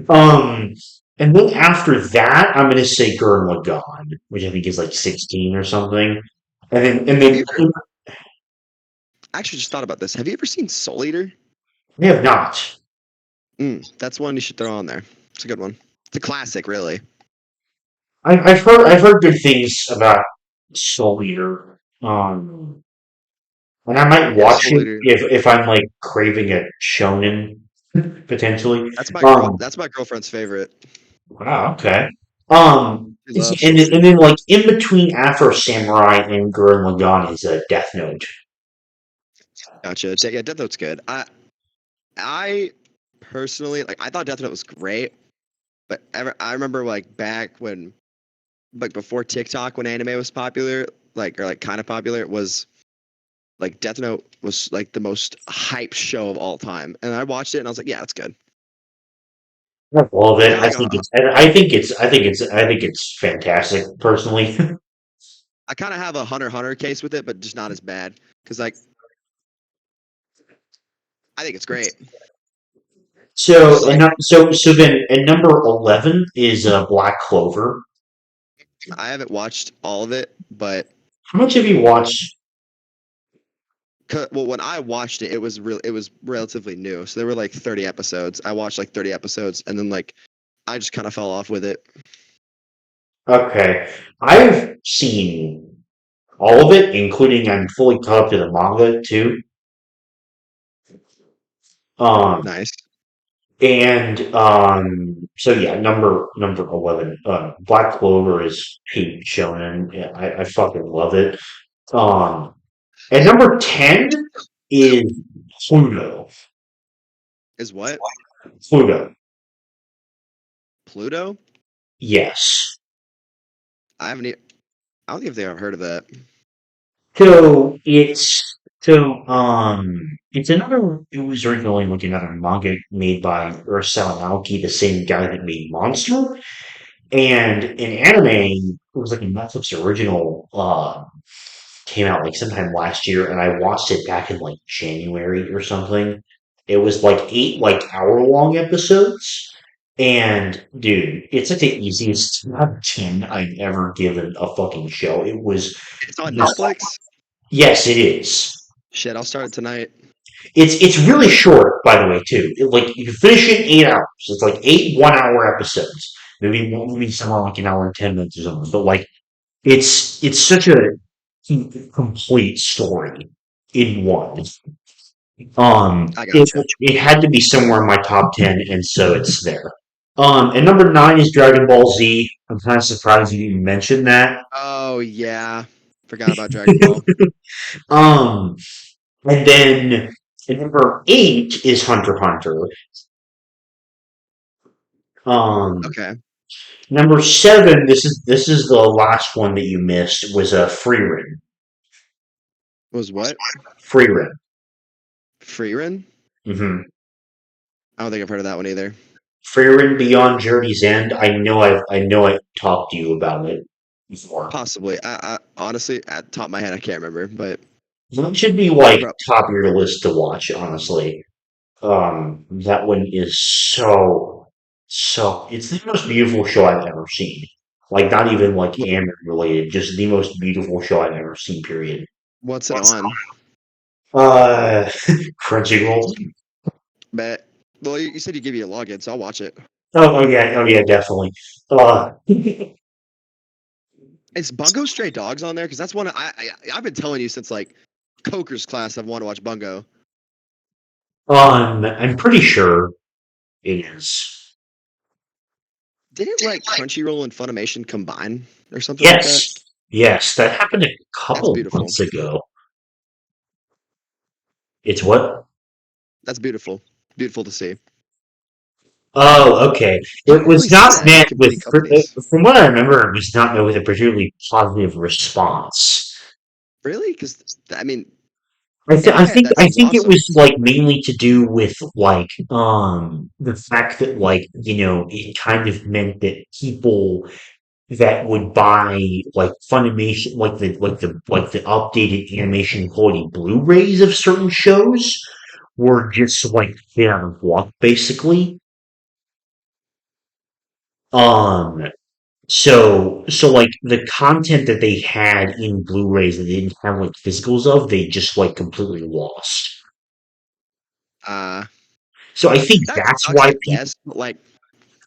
um, and then after that, I'm gonna say Gurren Lagann, which I think is like 16 or something, and
Have you
then
ever? I actually just thought about this. Have you ever seen Soul Eater?
we have not.
That's one you should throw on there. It's a good one. It's a classic, really.
I've heard good things about Soul Eater. And I might
Yeah,
watch
Soul
it
Eater.
if I'm like craving a shonen potentially.
That's my girl.
Um,
That's my girlfriend's favorite.
wow, okay.
She loves Soul
And
Eater.
then like in between Afro Samurai and Gurren Lagann is a Death Note.
Gotcha. Yeah, Death Note's good. I personally like. I thought Death Note was great, but I remember like back when like before TikTok when anime was popular, like or like kind of popular, it was like Death Note was like the most hype show of all time, and I watched it and I was like, yeah, that's good.
I love
I
it.
got like a,
I think it's fantastic personally.
I kind of have a Hunter x Hunter case with it, but just not as bad because like I think it's great. Just like
So then and number 11 is Black Clover.
I haven't watched all of it, but
How much have you watched?
well, when I watched it, it was relatively new, so there were like 30 episodes. I watched like 30 episodes, and then like I just kind of fell off with it.
Okay, I've seen all of it, including I'm fully caught up to the manga too. Um,
Nice.
so yeah, number 11, Black Clover is peak shonen. Yeah, I fucking love it. Um, and number 10 is Pluto.
Is what
Pluto.
Pluto?
Yes.
I haven't. I don't think if they ever heard of that.
So it's another. It was originally like another manga made by Urasao Naoki, the same guy that made Monster. And in anime, it was like a Netflix original, came out like sometime last year, and I watched it back in like January or something. It was like 8 like hour-long episodes. And dude, it's like the easiest out of 10 I've ever given a fucking show. It was
It's on
just,
Netflix.
yes, it is.
Shit, I'll start it tonight.
It's really short, by the way, too. Like you can finish it in 8 hours. It's like 8 1 hour episodes. Maybe somewhere like an hour and 10 minutes or something. But like it's such a complete story in one.
I gotcha.
It had to be somewhere in my top 10, and so it's there. And number 9 is Dragon Ball Z. I'm kind of surprised you didn't mention that.
Oh yeah, forgot about Dragon Ball.
Um, And then number 8 is Hunter x Hunter. Um,
Okay.
Number 7, this is the last one that you missed, was a Freerin.
Was what?
Freerin.
Freerin?
Mm-hmm.
I don't think I've heard of that one either.
Freerin Beyond Journey's End. I know I've talked to you about it before.
Possibly. I honestly, at the top of my head, I can't remember. But
That should be like
bro,
top of your list to watch, honestly. That one is so it's the most beautiful show I've ever seen. Like not even like
wh-
anime related, just the most beautiful show I've ever seen, period.
what's it on?
Uh Crunchyroll.
Bet. Well, you said you give you a login, so I'll watch it.
Oh yeah, definitely.
Is Bungo Stray Dogs on there? Because that's one I've been telling you since like Coker's class. I've wanted to watch Bungo.
I'm pretty sure it is.
Didn't like Crunchyroll and Funimation combine or something like that?
Yes. Yes, that happened a
That's
couple
beautiful.
months ago. It's what?
That's beautiful. Beautiful to see.
Oh, okay.
You
It was
rarely see
not
that in
met with,
competing companies.
from what I remember, it was not met with a particularly positive response.
Really? Because I mean,
I,
in
th-
my
I
head,
think
that
I
sounds
think it
awesome.
was like mainly to do with like the fact that like it kind of meant that people that would buy like Funimation like the updated animation quality Blu-rays of certain shows were just like shit out of luck basically. Um so like the content that they had in Blu-rays that they didn't have like physicals of, they just like completely lost.
Uh,
So I think
that
that's
sucks,
why
I
people.
guess. But like,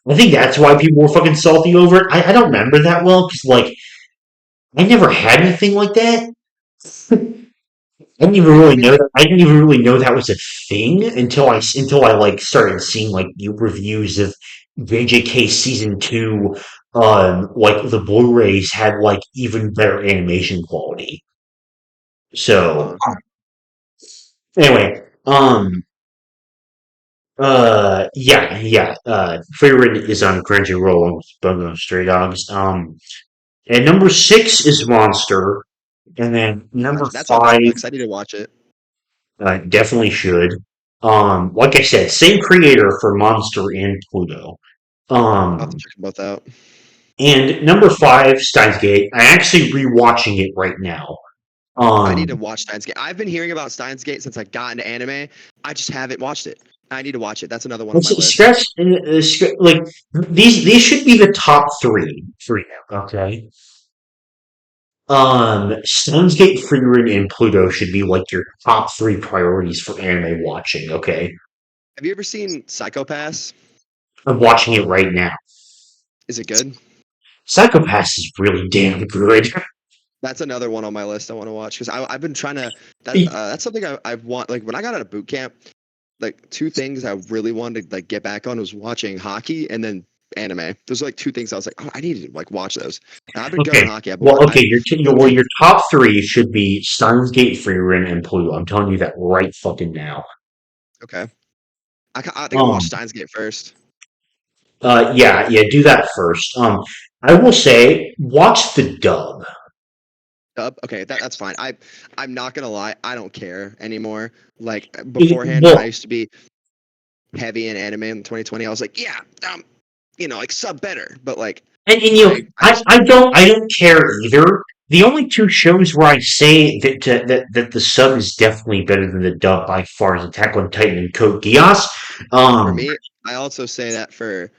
I think that's why people were fucking salty over it. I don't remember that well because like I never had anything like that. I didn't even
I
really
mean,
know
like,
that. I didn't even really know that was a thing until I like started seeing like reviews of JJK season 2. Like the Blu-rays had like even better animation quality. So
huh?
anyway, yeah. Favorite is on Crunchyroll and Bungo Stray Dogs. And number 6 is Monster, and then number
That's on my
5
list. I need to watch it.
definitely should. Like I said, same creator for Monster and Pluto.
I'll have to
Um,
check them both out.
and number 5, Steins Gate. I'm actually rewatching it right now.
I need to
Um,
watch Steins Gate. I've been hearing about Steins Gate since I got into anime. I just haven't watched it. I need to watch it. That's another one on my list.
Scratch like these should be the top three for you. Okay. Steins Gate, Freerin, and Pluto should be like your top three priorities for anime watching. Okay.
Have you ever seen Psychopass?
I'm watching it right now.
Is it good?
Psychopaths is really damn good.
That's another one on my list I want to watch because I've been trying to.
Y-
That's something I want. Like when I got out of boot camp, like two things I really wanted to like get back on was watching hockey and then anime. Those are like two things I was like, oh, I need to like watch those. And I've been gunning
Okay.
hockey.
Well, okay.
I've
Your top three should be Steins Gate, Freerin, and Pluto. I'm telling you that right fucking now.
okay. I think I'll watch
Um.
Steins Gate first.
Yeah. Do that first. I will say, watch the dub.
Okay, that's fine. I'm not gonna lie, I don't care anymore. Like beforehand, when I
Well,
used to be heavy in anime in 2020, I was like, yeah, like sub better. But like,
and
I just
I don't care either. The only two shows where I say that the sub is definitely better than the dub by far is Attack on Titan and Code Geass.
for
Um,
me, I also say that for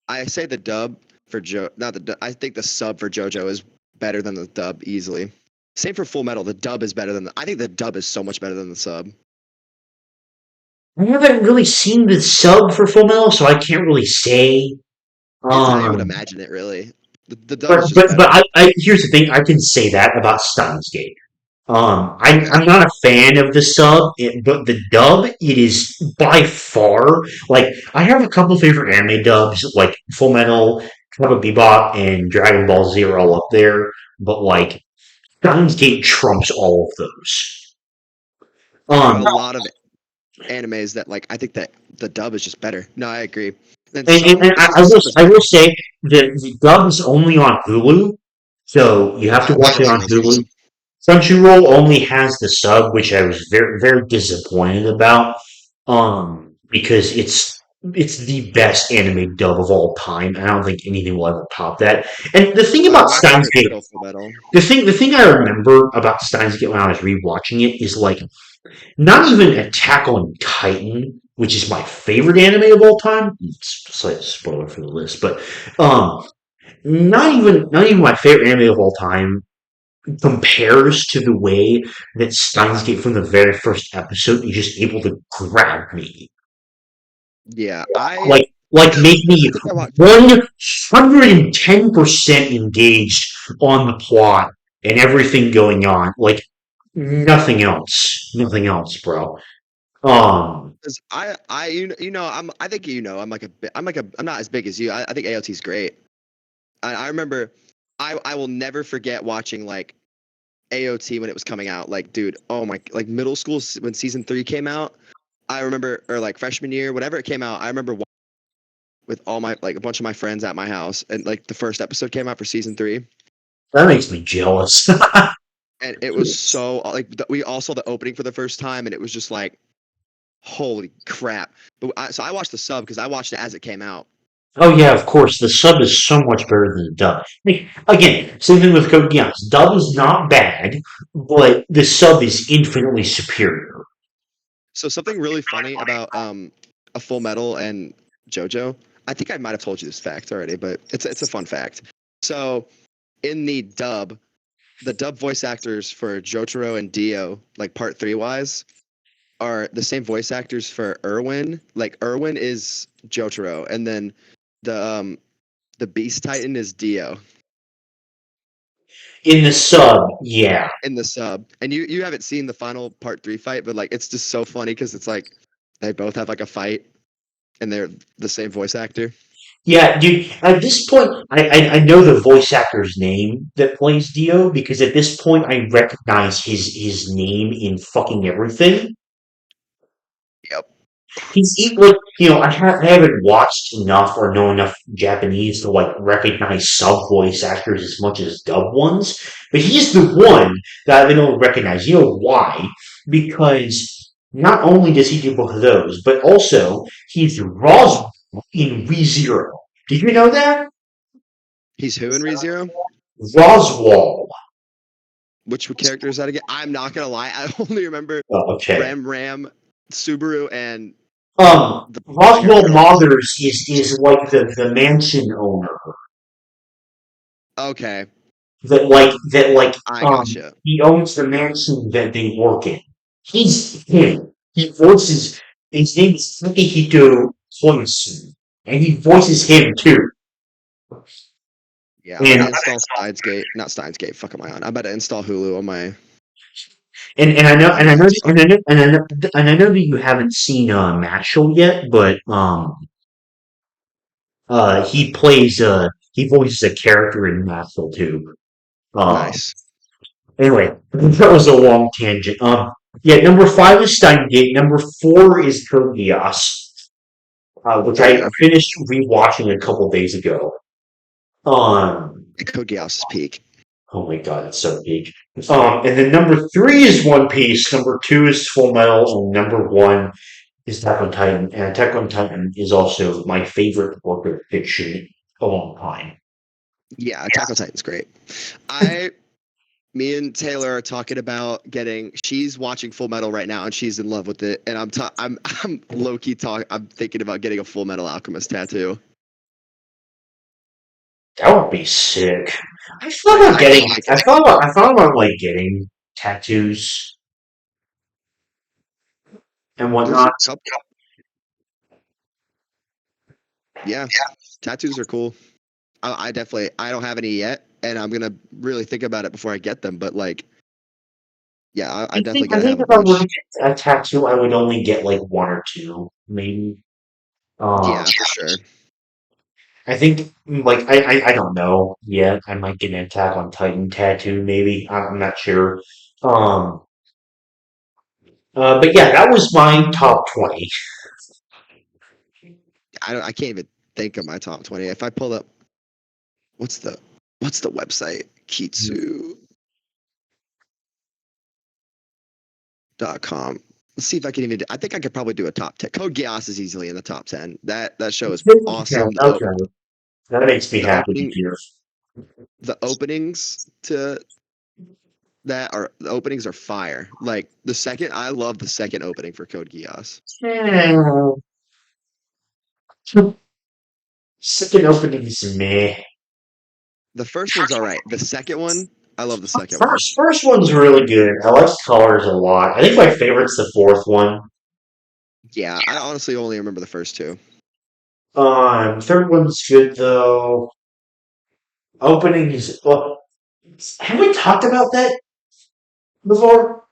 I say the dub for not I think the sub for JoJo is better than the dub easily. Same for Full Metal. The dub is better than I think the dub is so much better than the sub.
I haven't really seen the sub for Full Metal, so I can't really say.
I would
Um,
imagine it really. The dub
but
is just
but but
better.
I here's the thing: I can say that about Steins Gate.
Okay.
I'm not a fan of the sub, but the dub, it is by far, like, I have a couple favorite anime dubs, like Full Metal, Cowboy Bebop, and Dragon Ball Z are all up there, but, like, Steins Gate trumps all of those.
There are a
Um,
lot of animes that like I think that the dub is just better. No, I agree. And
and
some the sub is
I will
better.
say the dub is only on Hulu, so you have to watch it on
Crunchyroll.
Hulu. Crunchyroll only has the sub, which I was very disappointed about, because it's the best anime dub of all time. I don't think anything will ever top that. And the thing about
My
Steins
favorite's
Gate,
still Full Metal.
the thing I remember about Steins Gate when I was rewatching it is like not even Attack on Titan, which is my favorite anime of all time. Slight spoiler for the list, but um, not even my favorite anime of all time compares to the way that Steins Gate from the very first episode is just able to grab me.
Yeah,
Like make me
I think I watched.
110% engaged on the plot and everything going on. Like nothing else. Nothing else, bro. Um
'Cause I think I'm not as big as you. I think AOT's great. I remember I will never forget watching like AOT when it was coming out. Like, dude, oh my, like middle school when season 3 came out. I remember, or like freshman year, whenever it came out. I remember with all my like a bunch of my friends at my house, and like the first episode came out for season 3,
that makes me jealous.
and it was so like we all saw the opening for the first time, and it was just like holy crap. So I watched the sub because I watched it as it came out.
Oh yeah, of course. The sub is so much better than the dub. Like, again, same thing with Code Geass. Dub is not bad, but the sub is infinitely superior.
So something really funny about a Full Metal and JoJo. I think I might have told you this fact already, but it's a fun fact. So in the dub voice actors for Jotaro and Dio, like part 3 wise, are the same voice actors for Erwin. Like Erwin is Jotaro, and then the um the Beast Titan is Dio
In the sub, yeah.
in the sub. And you haven't seen the final part 3 fight, but like it's just so funny because it's like they both have like a fight and they're the same voice actor.
Yeah, dude, at this point, I know the voice actor's name that plays Dio because at this point I recognize his name in fucking everything.
Yep.
Like, I haven't watched enough or know enough Japanese to like recognize sub voice actors as much as dub ones, but he's the one that I don't recognize. You know why? Because not only does he do both of those, but also he's Roswell in ReZero. Did you know that?
He's who in ReZero?
Roswell.
Which character is that again? I'm not gonna lie, I only remember
Oh, okay.
Ram, Subaru, and the bigger
Roswell
girl.
Mothers is like the mansion owner.
Okay,
That
gotcha.
he owns the mansion that they work in. He's him. He voices his name is Takehito Koisu. And he voices him too.
Yeah, I'm about to
And
install Steins Gate. Not Steins Gate. Fuck am I on? I'm about to install Hulu on my
and I know
on my stuff.
and I know that you haven't seen Matchel yet, but he voices a character in Matchel too. Um
Nice.
Anyway, that was a long tangent. Yeah, number 5 is Steingate. Number 4 is Code Geass, which
Oh
I
yeah,
finished rewatching a couple days ago. Um,
Code Geass is peak.
oh my god, it's so big. And then number 3 is One Piece. Number 2 is Full Metal, and number 1 is Attack on Titan. And Attack on Titan is also my favorite work of fiction of all time.
Yeah, Attack on Titan's great. I Me and Taylor are talking about getting. She's watching Full Metal right now, and she's in love with it. And I'm low key talk. I'm thinking about getting a Full Metal Alchemist tattoo.
That would be sick.
I can't wait to.
I thought about like getting tattoos and
There's a
whatnot.
couple. Yeah, tattoos are cool. I definitely. I don't have any yet, and I'm gonna really think about it before I get them. But like, yeah, I definitely
I
gonna
think
have a
if I were
bunch.
to get a tattoo, I would only get like one or two, maybe. Um,
Yeah, for sure.
I think like I don't know yet. I might get an Attack on Titan tattoo, maybe. I'm not sure. Um, But yeah, that was my top 20.
I can't even think of my top 20. If I pull up, what's the what's the website? Kitsu.com. Let's see if I can even. I think I could probably do a top 10. Code Geass is easily in the top 10. That show is awesome.
Okay, that makes me
The
happy to
opening,
hear.
the openings to that are the openings are fire. Like the second, I love the second opening for Code Geass.
Hmm. Second opening is meh.
The first one's all right. The second one, I love the second one.
First one's really good. I like colors a lot. I think my favorite's the fourth one.
Yeah, I honestly only remember the first two.
Third one's good though. Openings. Well, have we talked about that before?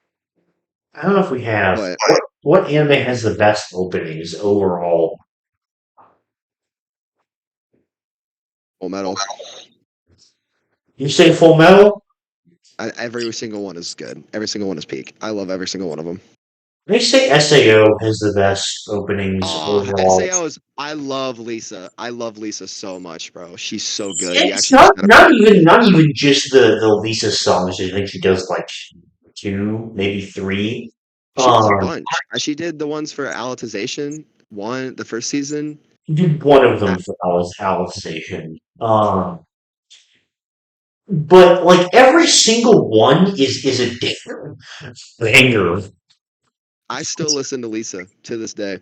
I don't know if we have.
But
What anime has the best openings overall?
Full Metal,
You say Full Metal?
every single one is good. Every single one is peak. I love every single one of them.
They say SAO has the best openings
Oh,
overall.
SAO is. I love Lisa. I love Lisa so much, bro. She's so good. You
It's
actually just gotta.
not even just the Lisa songs. I think she does like two, maybe three.
She does a
Um,
bunch. She did the ones for Alicization, one the first season.
did one of
I,
them for Alice Station. But like every single one is a different banger.
I still listen to Lisa to this day.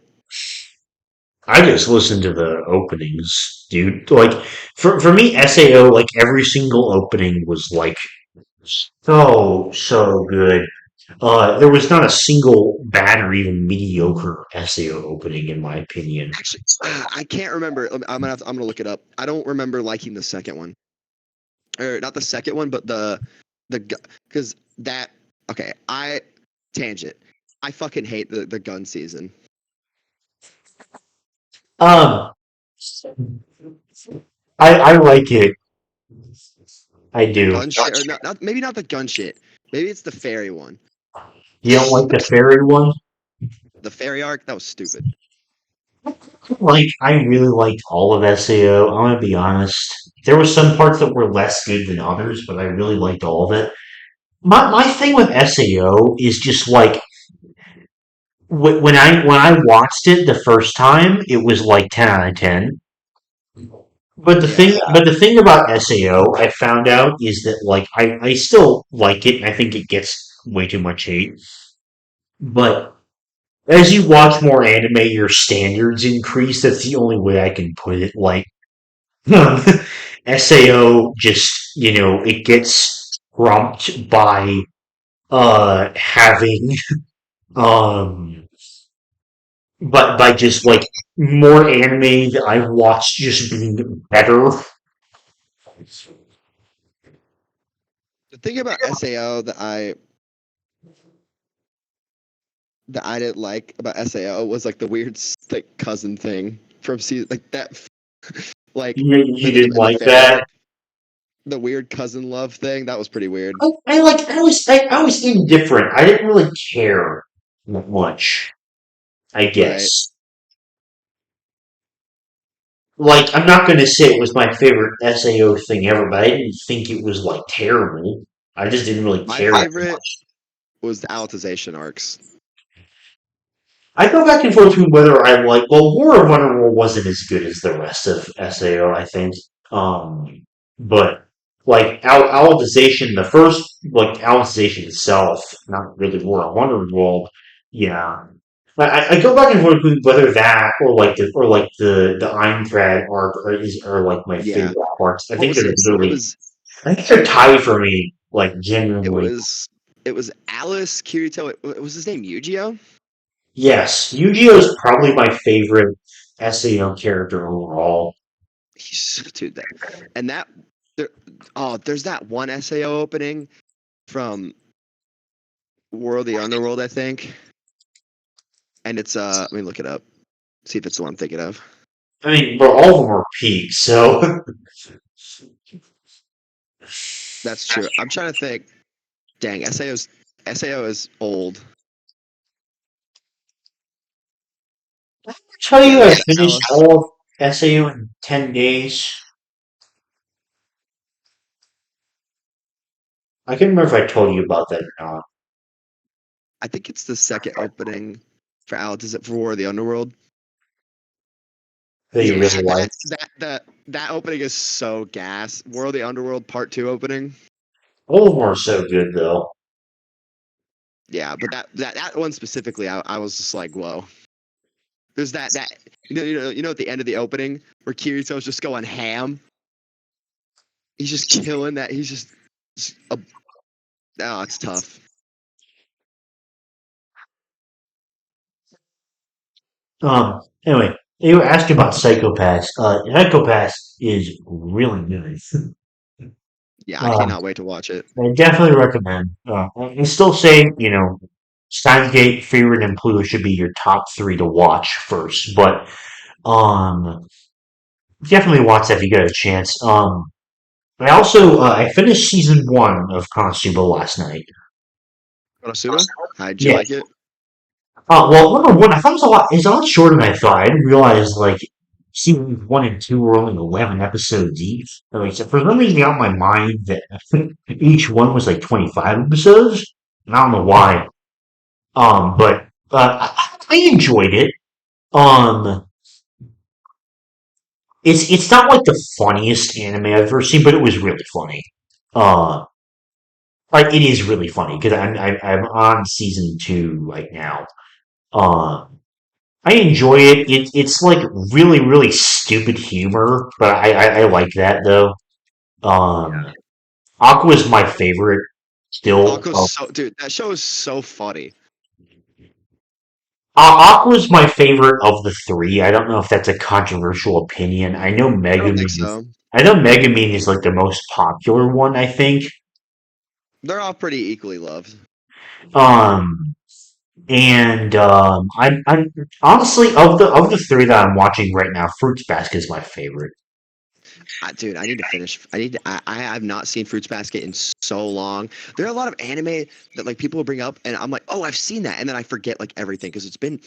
I just listen to the openings, dude. Like for me, SAO, like every single opening was like so good. There was not a single bad or even mediocre SAO opening, in my opinion.
Actually, I can't remember. I'm gonna look it up. I don't remember liking the second one, or not the second one, but the because that. Okay, I tangent. I fucking hate the gun season.
Um, I like it. I
The
do.
gun shit, or not maybe not the gun shit. Maybe it's the fairy one.
You don't like the fairy one?
The fairy arc that was stupid.
Like, I really liked all of SAO. I'm gonna be honest. There were some parts that were less good than others, but I really liked all of it. My thing with SAO is just like when I watched it the first time, it was like 10 out of 10.
Yeah,
But the thing about SAO I found out is that like I still like it and I think it gets way too much hate. But as you watch more anime, your standards increase. That's the only way I can put it. Like SAO just, it gets trumped by having um but by just like more anime that I've watched just being better.
the thing about Sao that I didn't like about Sao was like the weird like cousin thing from season like that like
You didn't
in the
like
fairy
that?
arc. The weird cousin love thing that was pretty weird.
I was indifferent. I didn't really care that much, I
Right.
guess. Like, I'm not gonna say it was my favorite SAO thing ever, but I didn't think it was like terrible. I just didn't really
My
care that
favorite
much.
was the Alicization arcs.
I go back and forth between whether I like. Well, War of Underworld wasn't as good as the rest of SAO, I think. But like Alicization, the first like Alicization itself, not really War of Underworld. Yeah, I go back and forth between whether that or like the Eintrad arc are like my
Yeah.
favorite parts. I
What
think
was
they're
it?
really. I think they're tied for me. Like
It
genuinely.
was it was Alice Kirito. Was his name Yu-Gi-Oh?
Yes, Yu-Gi-Oh is probably my favorite SAO character overall.
Dude, that and that there, oh, there's that one SAO opening from World of the Underworld, I think. And it's let me look it up, see if it's the one I'm thinking of.
I mean, but all of them are peak, so
That's true. I'm trying to think. Dang, SAO is old.
tell
Yeah,
you I
that's
finished
Alice.
all of SAO in 10 days? I can't remember if I told you about that or not.
I think it's the second opening for Alice. Is it for War of the Underworld?
That you
Yeah,
really like.
that opening is so gas. War of the Underworld Part Two opening.
All of them are so good, though.
Yeah, but that one specifically, I was just like, whoa. There's that at the end of the opening where Kirito's just going ham. He's just killing that. Oh, it's tough.
Anyway, you were asking about Psychopaths. Psychopaths is really good.
Yeah, I
Uh,
cannot wait to watch it.
I definitely recommend. I still say, Steins Gate, Favorite, and Pluto should be your top three to watch first, but um, definitely watch that if you get a chance. I finished season one of Konosuba last night.
Konosuba, how'd you
Yeah.
like it?
Well, number one, I thought it was a lot shorter than I thought. I didn't realize like season one and two were only 11 episodes each. Like, so for some reason, it got in my mind that each one was like 25 episodes. And I don't know why. But I enjoyed it. Um, it's not like the funniest anime I've ever seen, but it was really funny. Uh, like it is really funny because I'm on season two right now. Um, I enjoy it. It's like really, really stupid humor, but I like that though.
Yeah.
Um, Aqua's my favorite still.
Aqua's so dude, that show is so funny.
Aqua's my favorite of the three. I don't know if that's a controversial opinion.
I don't think so.
I know Megumin is like the most popular one, I think.
They're all pretty equally loved.
Um, I'm honestly of the three that I'm watching right now, Fruits Basket is my favorite.
Dude, I need to finish. I have not seen Fruits Basket in so long. There are a lot of anime that like people will bring up, and I'm like, oh, I've seen that, and then I forget like everything because it's been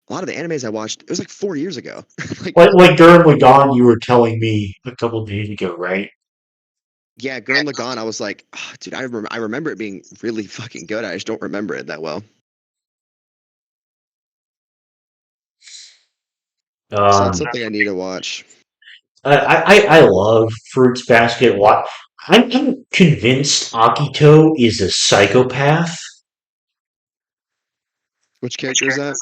a lot of the animes I watched. It was like 4 years ago. Like,
Like during Lagan, you were telling me a couple days ago, right?
yeah, Gurren Lagann. I was like, oh, dude, I remember it being really fucking good. I just don't remember it that well. So that's
Um,
something I need to watch.
I love Fruits Basket. I'm convinced Akito is a psychopath.
Which character is that?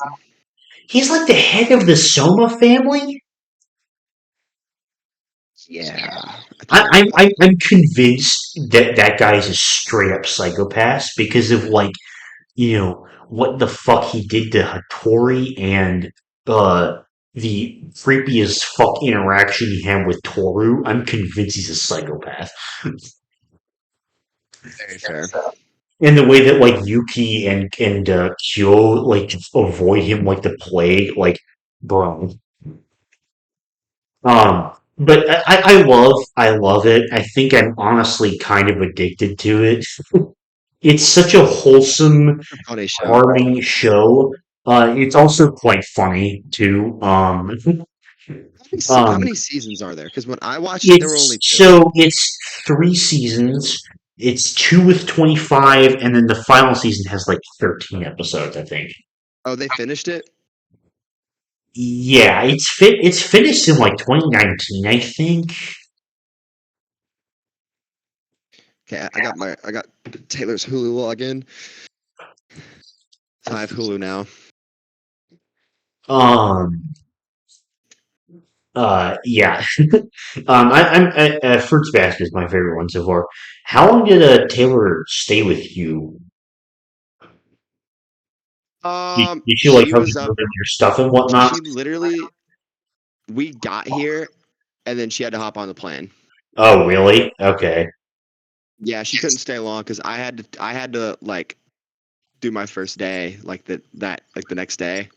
He's like the head of the Soma family.
Yeah, I think I remember that.
I'm convinced that that guy's a straight up psychopath because of like what the fuck he did to Hattori and uh the creepiest fuck interaction he had with Toru. I'm convinced he's a psychopath.
Very fair.
And the way that like Yuki and Kyo like just avoid him like the plague, like bro. But I love it. I think I'm honestly kind of addicted to it. It's such a wholesome,
A funny show.
charming show. It's also quite funny too.
How
Um,
many seasons are there? Because when I watched it, there were only two.
it's three seasons. It's two with 25, and then the final season has like 13 episodes, I think.
Oh, they finished it?
Yeah, it's finished in like 2019, I think.
Okay, I got Taylor's Hulu login. So I have Hulu now.
Um, yeah. Fruits Basket is my favorite one so far. How long did Taylor stay with you? Did she like
She
help you
was up.
move in your stuff and whatnot?
She literally we got here and then she had to hop on the plane.
Oh, really? Okay.
Yeah, she couldn't stay long because I had to like do my first day like the next day.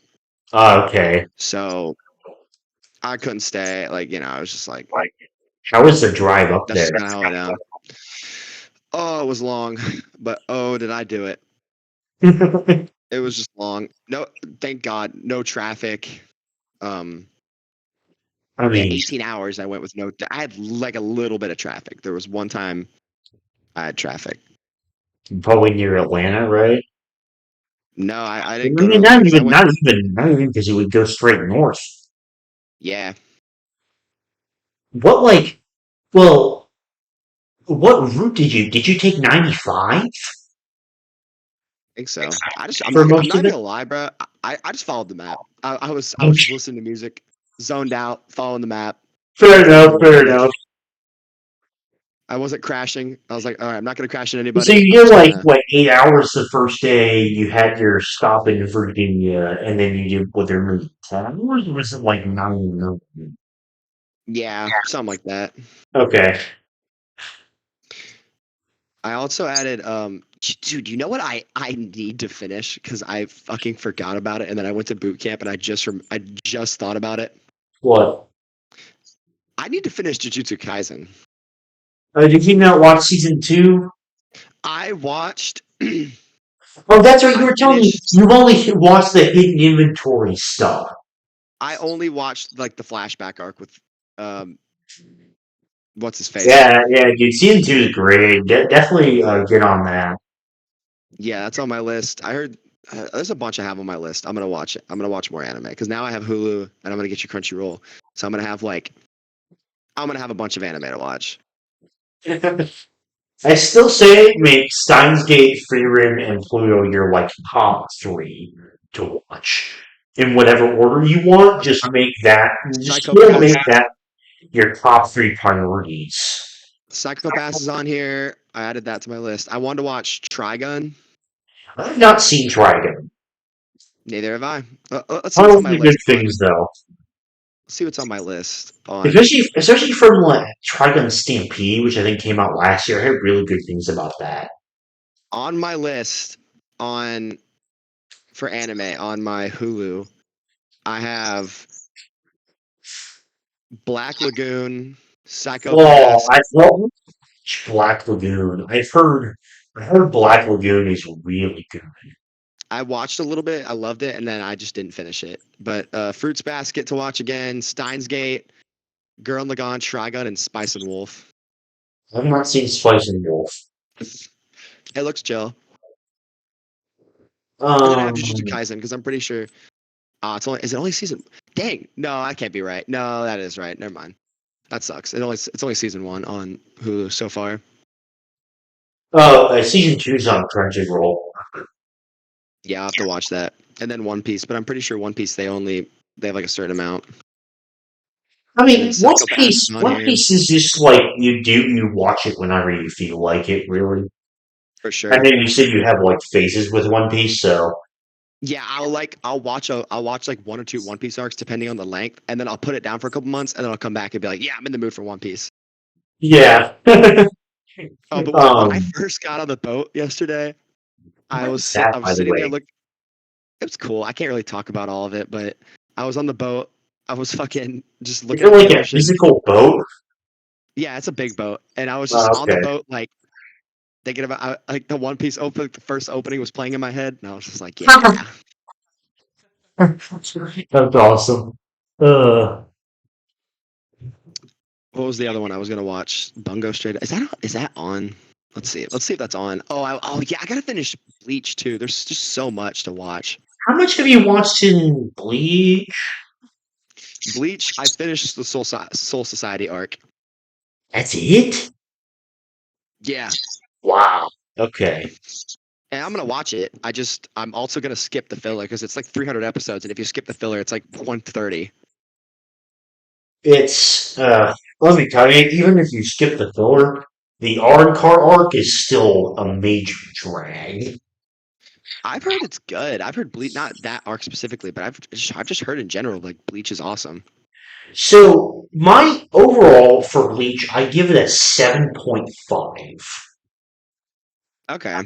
Oh, okay.
So I couldn't stay. Like, I was just like,
How was the drive up
that's
there?
just gonna hold it down. Oh, it was long, but oh, did I do it? It was just long. No, thank God, no traffic. Um,
I
yeah,
mean,
18 hours. I went with no. I had like a little bit of traffic. There was one time I had traffic.
probably near Atlanta, right?
No, I
I
didn't go to
mean,
Atlanta because I went.
not even because it would go straight north.
Yeah,
What like, well, what route did you take 95
I think so. I'm
for
not I'm
most
not
of
even
it?
gonna lie, bro. I just followed the map. I was just
Okay.
listening to music, zoned out, following the map,
Fair
taking
enough,
the road
fair
list.
enough.
I wasn't crashing. I was like, all right, I'm not gonna crash into
So
anybody.
you
I'm
did
just
like
gonna.
what 8 hours the first day. You had your stop in Virginia, and then you did what there maybe 10 hours, or was it like 9? No.
Yeah, something like that.
Okay.
I also added dude, you know what I need to finish because I fucking forgot about it and then I went to boot camp and I just thought about it.
What?
I need to finish Jujutsu Kaisen.
Did you not watch season 2?
I watched I
Oh, that's right. You were telling me
finished
you've only watched the hidden inventory stuff.
I only watched like the flashback arc with um what's his face.
Yeah, yeah, dude. Season 2 is great. Definitely get on that.
Yeah, that's on my list. I heard there's a bunch I have on my list. I'm gonna watch it. I'm gonna watch more anime because now I have Hulu and I'm gonna get you Crunchyroll. So I'm gonna have a bunch of anime to watch
I still say make Steins Gate, Freerim, and Pluto your like top three to watch in whatever order you want. Just still make
Psychopaths.
that your top three priorities.
Psychopaths is on here. I added that to my list. I wanted to watch Trigun.
I've not seen Trigon.
Neither have I. Let's see
I
what's on
heard
my
good
list.
things though,
Let's see what's on my list on
especially from like Trigon Stampede, which I think came out last year. I heard really good things about that.
my list on for anime on my Hulu. I have Black Lagoon,
Oh,
Psychopaths.
I've loved Black Lagoon. I heard Black Lagoon is really good.
I watched a little bit. I loved it, and then I just didn't finish it. But Fruits Basket to watch again. Steins Gate, Girl Lagann, Trigun, and Spice and Wolf.
I've not seen Spice and Wolf.
It looks chill. And then I have Jujutsu
Um,
Kaisen because I'm pretty sure it's only is it only season? Dang, no, that can't be right. No, that is right. Never mind. That sucks. It's only season one on Hulu so far.
season two's on Crunchyroll.
Yeah, I'll have to watch that. And then One Piece, but I'm pretty sure One Piece they have like a certain amount.
I
And then
mean,
Psychopaths is on
One
here
Piece is just like you watch it whenever you feel like it, really.
for
I
sure.
know you said you have like phases with One Piece, so
Yeah, I'll watch like one or two One Piece arcs depending on the length, and then I'll put it down for a couple months, and then I'll come back and be like, yeah, I'm in the mood for One Piece.
yeah.
Oh, but when I
um,
first got on the boat yesterday,
how was that,
I was
by the
sitting there
way?
look. It was cool. I can't really talk about all of it, but I was on the boat. I was fucking just
Is
looking
it
at the
like a
ocean.
physical boat?
Yeah, it's a big boat, and I was just on the
Okay.
boat, like thinking about like the One Piece open. The first opening was playing in my head, and I was just like, yeah.
That's awesome. Uh,
What was the other one I was gonna watch? Bungo Stray. Is that on? Let's see. Let's see if that's on. Oh yeah, I gotta finish Bleach too. There's just so much to watch.
how much have you watched in Bleach?
Bleach. I finished the Soul Society arc.
That's it?
Yeah,
Wow. Okay.
and I'm gonna watch it. I'm also gonna skip the filler because it's like 300 episodes, and if you skip the filler, it's like 130.
It's let me tell you, even if you skip the filler, the Arncar arc is still a major drag.
I've heard it's good. I've heard Bleach, not that arc specifically, but I've just heard in general like Bleach is awesome.
So my overall for Bleach, I give it a 7.5
Okay,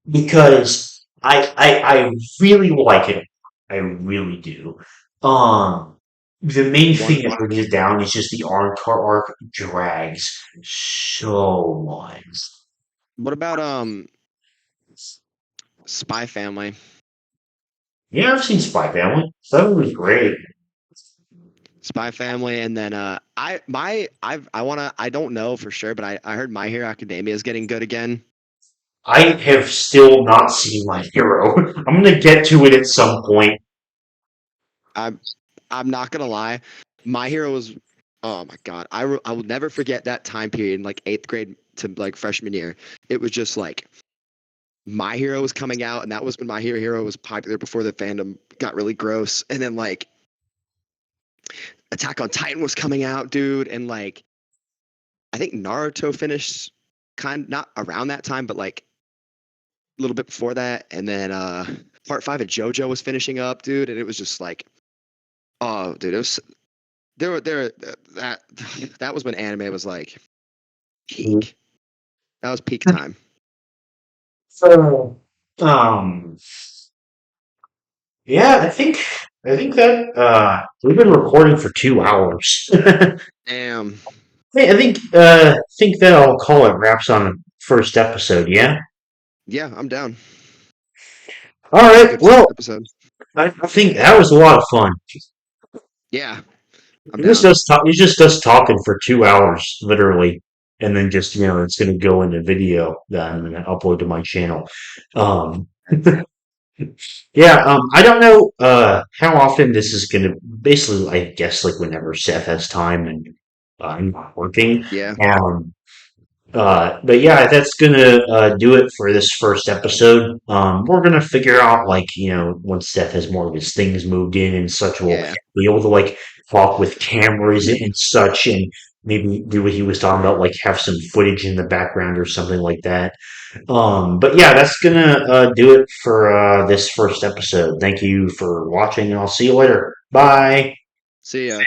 because I really like it. I really do. Um, the main
one.
thing that brings it down is just the Arncar arc drags so much.
What about Spy Family?
Yeah, I've seen Spy Family. That was great.
Spy Family, and then I don't know for sure, but I heard My Hero Academia is getting good again.
I have still not seen My Hero. I'm gonna get to it at some point.
I'm I'm not gonna lie, My Hero was, oh my god, I will never forget that time period in like eighth grade to like freshman year. It was just like My Hero was coming out, and that was when My Hero was popular before the fandom got really gross, and then like Attack on Titan was coming out, dude, and like I think Naruto finished kind not around that time, but like a little bit before that, and then part 5 of JoJo was finishing up, dude, and it was just like, oh, dude, it was there that that was when anime was like peak. That was peak time.
So, um, yeah, I think that we've been recording for 2 hours.
Damn.
Hey, I think that I'll call it wraps on the first episode. Yeah.
Yeah, I'm down.
All
That was a
right.
good first
Well,
episode.
I think that was a lot of fun.
Yeah, I'm
It was
down.
just it was just us talking for 2 hours, literally, and then just it's gonna go into video that I'm gonna upload to my channel. Um, yeah. I don't know how often this is gonna. Basically, I guess like whenever Seth has time and I'm not working.
Yeah,
Um, but yeah, that's gonna do it for this first episode. We're gonna figure out like once Seth has more of his things moved in and such, we'll
yeah.
be able to like talk with cameras and such, and maybe do what he was talking about, like have some footage in the background or something like that. But yeah, that's gonna do it for this first episode. Thank you for watching, and I'll see you later. Bye.
See ya.